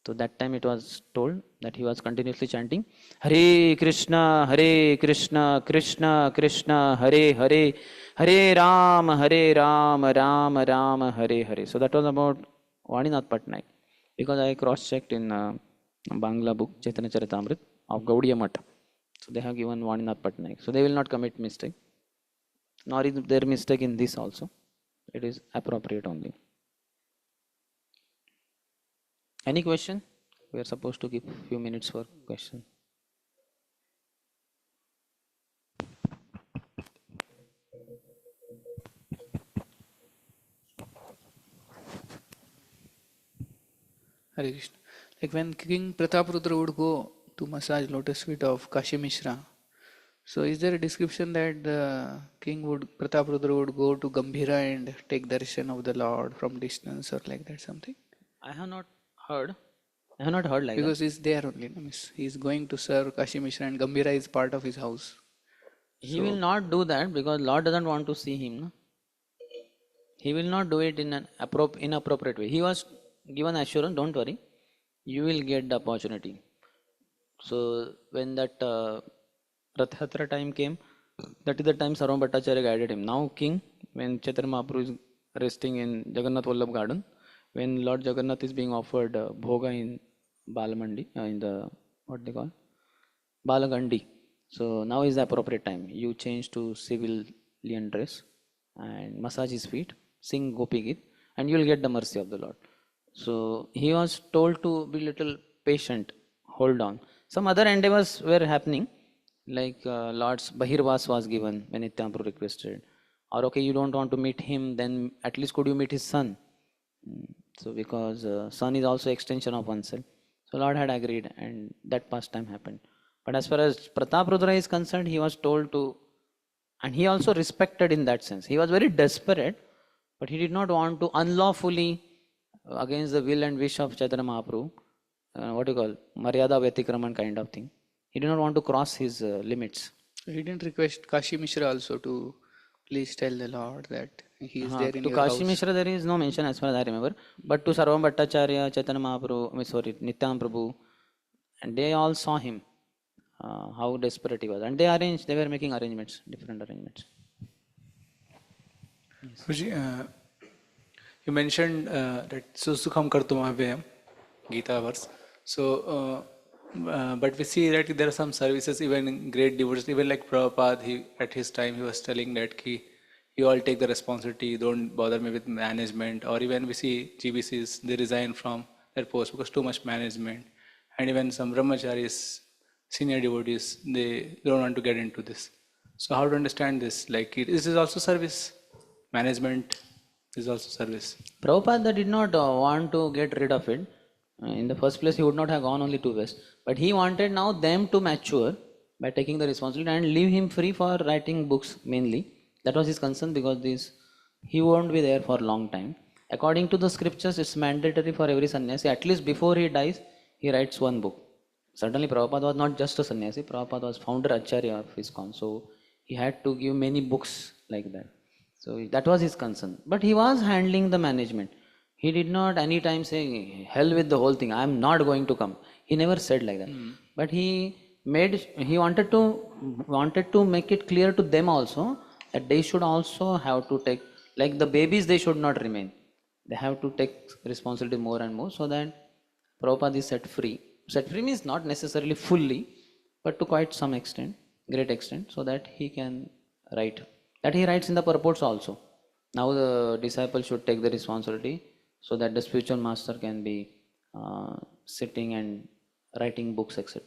So that time it was told that he was continuously chanting Hare Krishna, Krishna Krishna, Hare Hare, Hare Ram, Ram Ram, Hare Hare. So that was about Vaninath Patnaik. Because I cross-checked in Bangla book, Chaitanya Charitamrita of Gaudiya Mata. So they have given Vaninath Patnaik. So they will not commit mistake. Nor is there mistake in this also. It is appropriate only. Any question? We are supposed to give few minutes for question. Hare Krishna. Like when King Prataprudra would go to massage lotus feet of Kashi Mishra, so is there a description that the Prataprudra would go to Gambhira and take darshan of the Lord from distance or like that something? I have not heard like because that. he's there only. He's going to serve Kashi Mishra and Gambhira is part of his house. He will not do that because Lord doesn't want to see him. No? He will not do it in an inappropriate way. He was given assurance, don't worry, you will get the opportunity. So when that Rathatra time came, that is the time Sarvam Bhattacharya guided him. Now king, when Chaitanya Mahaprabhu is resting in Jagannath Vallabh garden, when Lord Jagannath is being offered bhoga in Balamandi, in the, what they call, Balagandi. So now is the appropriate time. You change to civilian dress and massage his feet, sing Gopi Geet, and you will get the mercy of the Lord. So he was told to be little patient, hold on. Some other endeavors were happening, like Lord's Bahirvas was given when Nityanapuru requested. Or okay, you don't want to meet him, then at least could you meet his son? So because son is also extension of oneself. So Lord had agreed and that pastime happened. But as far as Prataprudra is concerned, he was told to, and he also respected in that sense. He was very desperate, but he did not want to unlawfully, against the will and wish of Chaitanya Mahaprabhu, what you call, Maryada Vyatikraman kind of thing. He did not want to cross his limits. So he didn't request Kashi Mishra also to please tell the Lord that he is there in to your Kashi house. Mishra there is no mention as far as I remember. But to Sarvam Bhattacharya, Chaitanya Mahaprabhu, Nityananda Prabhu, and they all saw him, how desperate he was. And they were making arrangements, different arrangements. Yes. You mentioned that Susukham Kartumabhyam, Gita verse. So, but we see that there are some services, even great devotees, even like Prabhupada, at his time, he was telling that you all take the responsibility, don't bother me with management. Or even we see GBCs, they resign from their post because too much management. And even some Brahmacharis, senior devotees, they don't want to get into this. So, how to understand this? Like, this is also service, management is also service. Prabhupada did not want to get rid of it. In the first place, he would not have gone only to West. But he wanted now them to mature by taking the responsibility and leave him free for writing books mainly. That was his concern because he won't be there for a long time. According to the scriptures, it's mandatory for every sannyasi, at least before he dies, he writes one book. Certainly, Prabhupada was not just a sannyasi, Prabhupada was founder Acharya of ISKCON. So, he had to give many books like that. So that was his concern. But he was handling the management. He did not any time say, hell with the whole thing, I am not going to come. He never said like that. But he wanted to make it clear to them also that they should also have to take, like the babies, they should not remain. They have to take responsibility more and more so that Prabhupada is set free. Set free means not necessarily fully, but to quite some extent, great extent, so that he can write. That he writes in the purports also. Now the disciple should take the responsibility so that the spiritual master can be sitting and writing books, etc.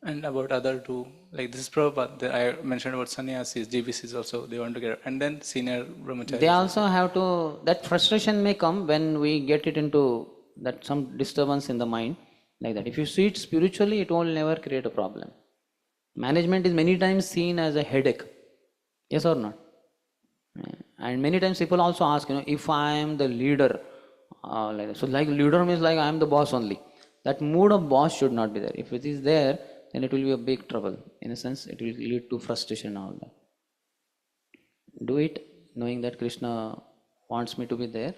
And about other two, like this is Prabhupada, I mentioned about sannyasis, GBCs also, they want to get, and then senior brahmacharis. They also have to, that frustration may come when we get it into that some disturbance in the mind, like that. If you see it spiritually, it will never create a problem. Management is many times seen as a headache. Yes or not? And many times people also ask, if I am the leader, like that. So like leader means like I am the boss only. That mood of boss should not be there. If it is there, then it will be a big trouble. In a sense, it will lead to frustration and all that. Do it knowing that Krishna wants me to be there.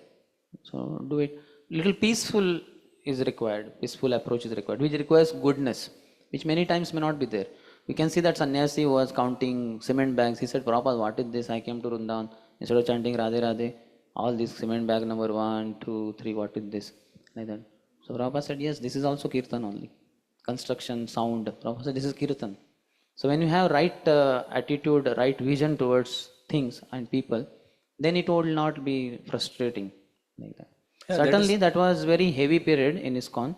So do it. Little peaceful is required. Peaceful approach is required, which requires goodness, which many times may not be there. We can see that sannyasi was counting cement bags. He said, Prabhupada, what is this? I came to Vrindavan. Instead of chanting Radhe Radhe, all these cement bag number 1, 2, 3, what is this? Like that. So Prabhupada said, yes, this is also kirtan only. Construction, sound. Prabhupada said, this is kirtan. So when you have right attitude, right vision towards things and people, then it will not be frustrating like that. Yeah, certainly that was very heavy period in ISKCON.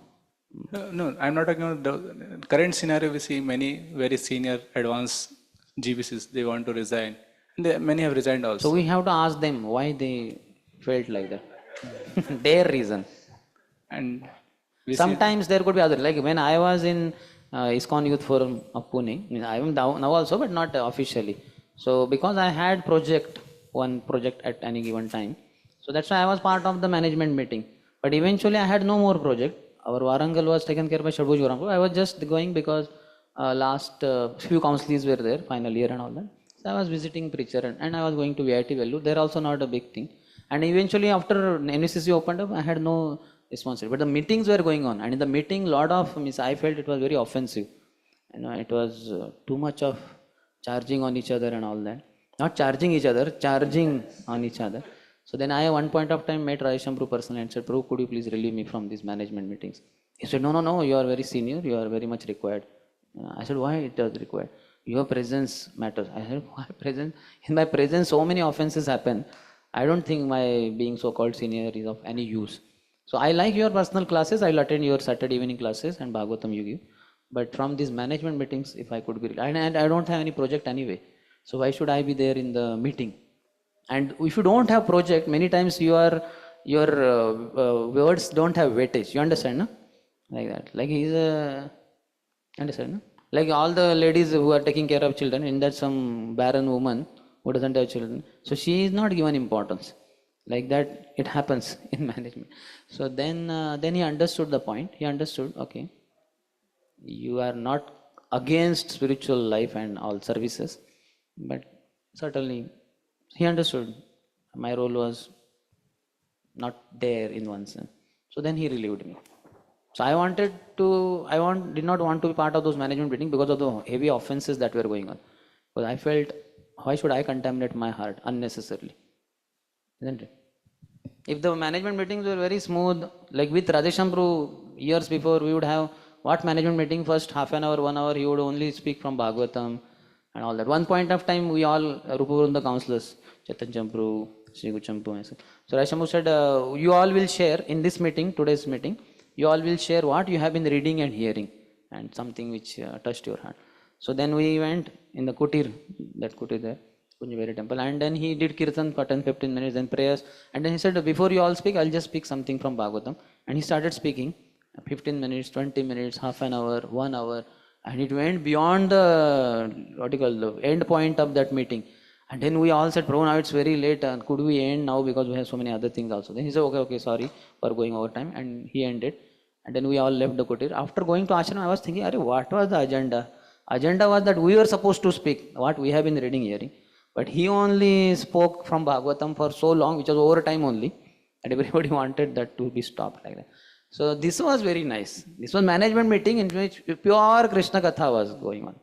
No, I'm not talking about the current scenario. We see many very senior advanced GBCs, they want to resign. And many have resigned also. So we have to ask them why they felt like that. Their reason. And sometimes there could be other, like when I was in ISKCON Youth Forum of Pune, I am now also, but not officially. So because I had one project at any given time, so that's why I was part of the management meeting. But eventually I had no more project. Our Warangal was taken care by Shadbhuj Varangal. I was just going because last few councillors were there, final year and all that. So I was visiting preacher and I was going to VIT Vellore. They're also not a big thing. And eventually after NVCC opened up, I had no responsibility. But the meetings were going on. And in the meeting, I felt it was very offensive. It was too much of charging on each other and all that. Not charging each other, charging on each other. So then I, at one point of time, met Rajeshampru personally and said, Prabhu, could you please relieve me from these management meetings? He said, no, you are very senior, you are very much required. I said, why it is required? Your presence matters. I said, why presence? In my presence, so many offenses happen. I don't think my being so-called senior is of any use. So I like your personal classes, I'll attend your Saturday evening classes and Bhagavatam you give. But from these management meetings, if I could be, and I don't have any project anyway. So why should I be there in the meeting? And if you don't have project, many times your words don't have weightage. You understand, no? Like that. Like understand, no? Like all the ladies who are taking care of children, in that some barren woman who doesn't have children, so she is not given importance. Like that, it happens in management. So then he understood the point. He understood, okay, you are not against spiritual life and all services, but certainly he understood my role was not there in one sense. So then he relieved me. So did not want to be part of those management meetings because of the heavy offenses that were going on. Because I felt, why should I contaminate my heart unnecessarily? Isn't it? If the management meetings were very smooth, like with Radheshampru years before, we would have what management meeting first half an hour, 1 hour, he would only speak from Bhagavatam and all that. One point of time, we all, Rupa counselors, Chetan Champru, Sri Guchampu, myself. So Radheshampru said, you all will share in this meeting, today's meeting, you all will share what you have been reading and hearing and something which touched your heart. So then we went in the kutir, that kutir there, Kunjaveri temple, and then he did kirtan for 10-15 minutes, then prayers, and then he said, before you all speak, I'll just speak something from Bhagavatam. And he started speaking 15 minutes, 20 minutes, half an hour, 1 hour, and it went beyond the, what you call, the end point of that meeting. And then we all said, Prabhu, now it's very late, could we end now because we have so many other things also. Then he said, okay, sorry for going over time, and he ended. And then we all left the kutir. After going to ashram, I was thinking, what was the agenda? Agenda was that we were supposed to speak, what we have been reading, hearing. But he only spoke from Bhagavatam for so long, which was over time only, and everybody wanted that to be stopped like that. So this was very nice. This was management meeting in which pure Krishna Katha was going on.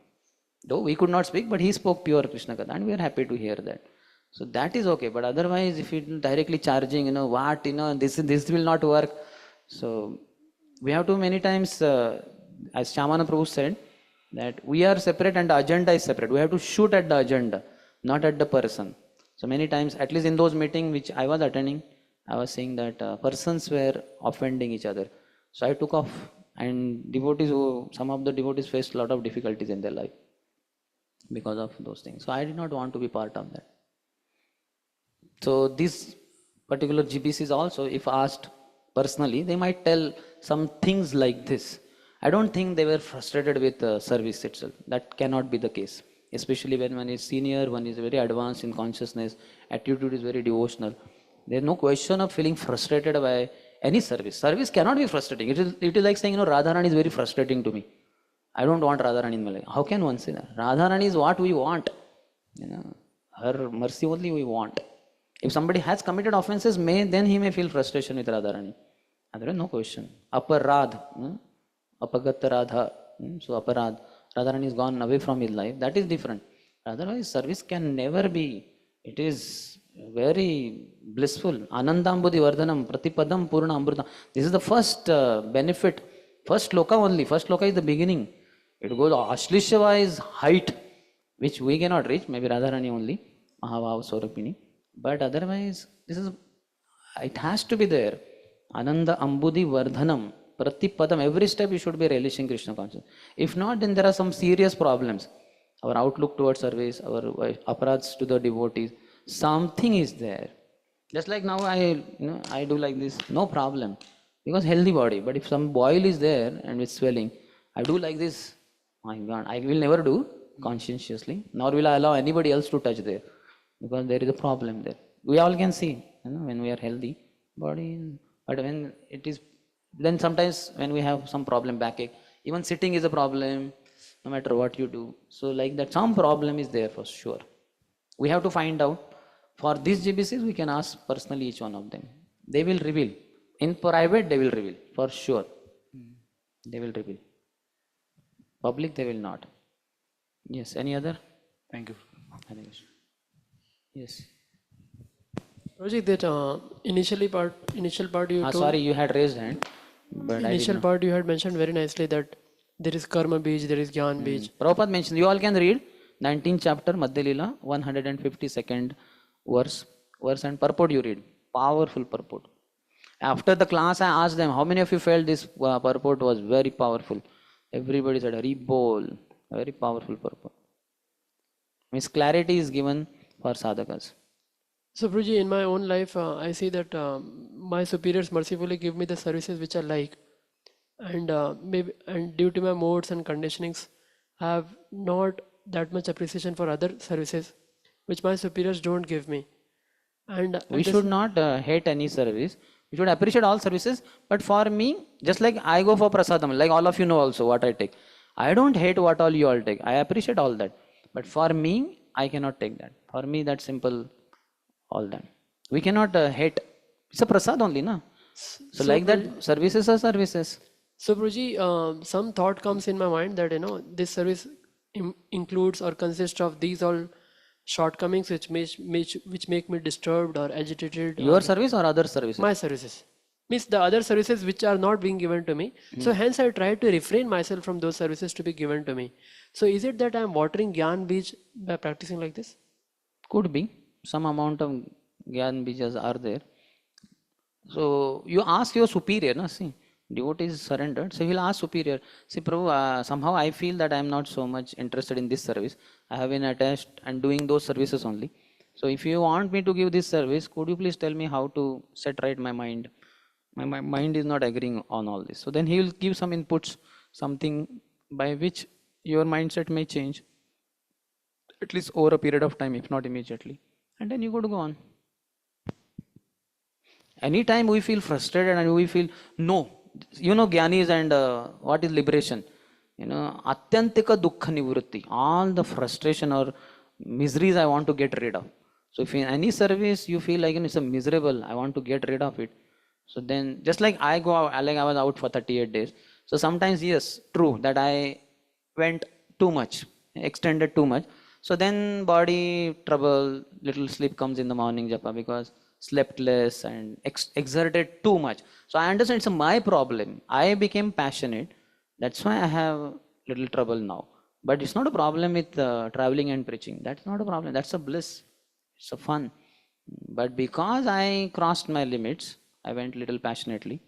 Though we could not speak, but he spoke pure Krishna Katha, and we are happy to hear that. So that is okay. But otherwise, if you directly charging, this will not work. So we have to many times, as Shamana Prabhu said, that we are separate and the agenda is separate. We have to shoot at the agenda, not at the person. So many times, at least in those meetings which I was attending, I was saying that persons were offending each other. So I took off, and some of the devotees faced a lot of difficulties in their life because of those things. So I did not want to be part of that. So these particular GBCs also, if asked personally, they might tell some things like this. I don't think they were frustrated with service itself. That cannot be the case. Especially when one is senior, one is very advanced in consciousness, attitude is very devotional. There is no question of feeling frustrated by any service. Service cannot be frustrating. It is like saying, Radharani is very frustrating to me. I don't want Radharani in my life. How can one say that? Radharani is what we want. Her mercy only we want. If somebody has committed offenses, then he may feel frustration with Radharani. Otherwise, no question. Aparad, apagatta radha. So aparad, Radharani is gone away from his life. That is different. Otherwise, service can never be. It is very blissful. Anandambudhi vardhanam pratipadam purna amrutam. This is the first benefit. First sloka only. First sloka is the beginning. It goes Ashlishava is height, which we cannot reach. Maybe Radharani only. Mahavav Swarupini. But otherwise, it has to be there. Ananda Ambudhi Vardhanam Pratipadam. Every step you should be relishing Krishna consciousness. If not, then there are some serious problems. Our outlook towards service, our aparads to the devotees, something is there. Just like now I do like this, no problem. Because healthy body. But if some boil is there and with swelling, I do like this, my God, I will never do conscientiously, nor will I allow anybody else to touch there. Because there is a problem there. We all can see, when we are healthy body, but when it is, then sometimes when we have some problem, backache, even sitting is a problem, no matter what you do. So like that, some problem is there for sure. We have to find out. For these GBCs, we can ask personally each one of them. They will reveal. In private, they will reveal, for sure. They will reveal. Public, they will not. Yes, any other? Thank you. Yes. Project that initial part you told. Sorry, you had raised hand. But initial part you had mentioned very nicely that there is karma beej, there is jnana beej. Prabhupada mentioned, you all can read 19th chapter, Madhya Lila, 152nd verse and purport you read. Powerful purport. After the class, I asked them, how many of you felt this purport was very powerful? Everybody said, Hari Bol. Very powerful purport. Means clarity is given for sadhakas. So, Guruji, in my own life, I see that my superiors mercifully give me the services which I like, and due to my modes and conditionings, I have not that much appreciation for other services, which my superiors don't give me. And we should not hate any service. We should appreciate all services. But for me, just like I go for prasadam, like all of you know also what I take. I don't hate what all you all take. I appreciate all that. But for me, I cannot take that. For me, that's simple. All that. We cannot hate. It's a prasad only, na? So like that, services are services. So, Guruji, some thought comes in my mind that, this service includes or consists of these all shortcomings which make me disturbed or agitated. Your Or service or other services? my services means the other services which are not being given to me. So hence I try to refrain myself from those services to be given to me. So is it that I am watering Gyan Beej by practicing like this? Could be. Some amount of Gyan Bijas are there. So you ask your superior, na? See, devotee is surrendered. So he'll ask superior, see, Prabhu, somehow I feel that I am not so much interested in this service. I have been attached and doing those services only. So if you want me to give this service, could you please tell me how to set right my mind? My mind is not agreeing on all this. So then he will give some inputs, something by which your mindset may change, at least over a period of time, if not immediately. And then you got to go on. Anytime we feel frustrated and we feel, no, Gyanis and what is liberation? Atyantika dukkha nivritti, all the frustration or miseries I want to get rid of. So if in any service you feel like it's a miserable, I want to get rid of it. So then, just like I go out, like I was out for 38 days. So sometimes, yes, true, that I went too much, extended too much. So then body trouble, little sleep comes in the morning, japa, because slept less and exerted too much. So I understand it's my problem. I became passionate. That's why I have little trouble now. But it's not a problem with traveling and preaching. That's not a problem. That's a bliss. It's a fun. But because I crossed my limits, I went little passionately,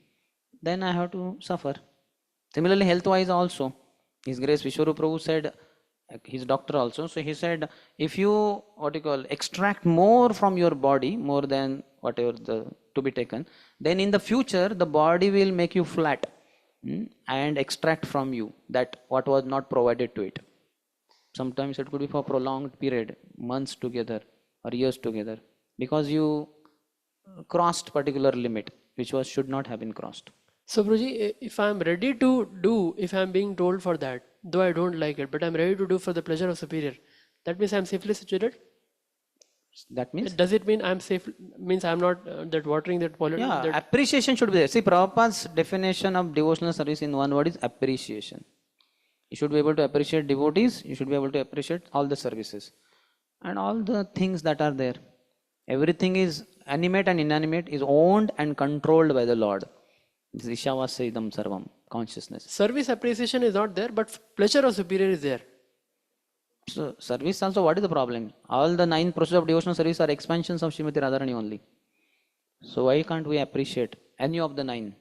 then I have to suffer. Similarly, health-wise also, His Grace Vishwarup Prabhu said, he's doctor also, so he said, if you, extract more from your body, more than whatever to be taken, then in the future, the body will make you flat and extract from you that what was not provided to it. Sometimes it could be for prolonged period, months together or years together, because you crossed particular limit which should not have been crossed. So Guruji, if I am ready to do, if I am being told for that, though I don't like it, but I am ready to do for the pleasure of superior, that means I am safely situated? That means? Does it mean I am safe, means I am not that watering that pollution? Yeah, that appreciation should be there. See, Prabhupada's definition of devotional service in one word is appreciation. You should be able to appreciate devotees, you should be able to appreciate all the services and all the things that are there. Everything is animate and inanimate, is owned and controlled by the Lord. This is Ishavasya idam sarvam, consciousness. Service appreciation is not there, but pleasure of superior is there. So, service also, what is the problem? All the 9 processes of devotional service are expansions of Srimati Radharani only. So, why can't we appreciate any of the 9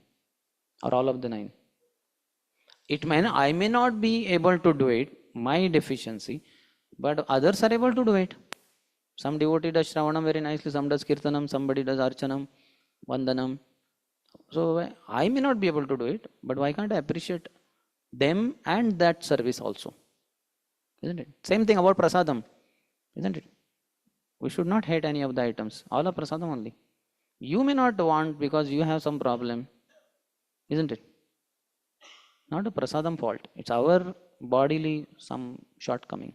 or all of the 9? I may not be able to do it, my deficiency, but others are able to do it. Some devotee does Shravanam very nicely, some does Kirtanam, somebody does Archanam, Vandanam. So I may not be able to do it, but why can't I appreciate them and that service also? Isn't it? Same thing about Prasadam, isn't it? We should not hate any of the items, all are Prasadam only. You may not want because you have some problem, isn't it? Not a Prasadam fault, it's our bodily some shortcoming.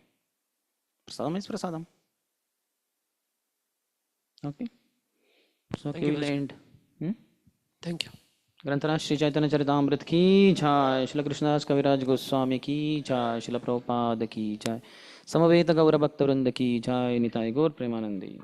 Prasadam is Prasadam. Okay, so we will end. Thank you. ग्रंथराज Shri Chaitanya Charitamrita की जय, श्रील कृष्णदास कविराज गोस्वामी की जय, श्रील प्रभुपाद की जय, समवेत गौर भक्त वृंद की जय, निताय गौर प्रेमानंदी।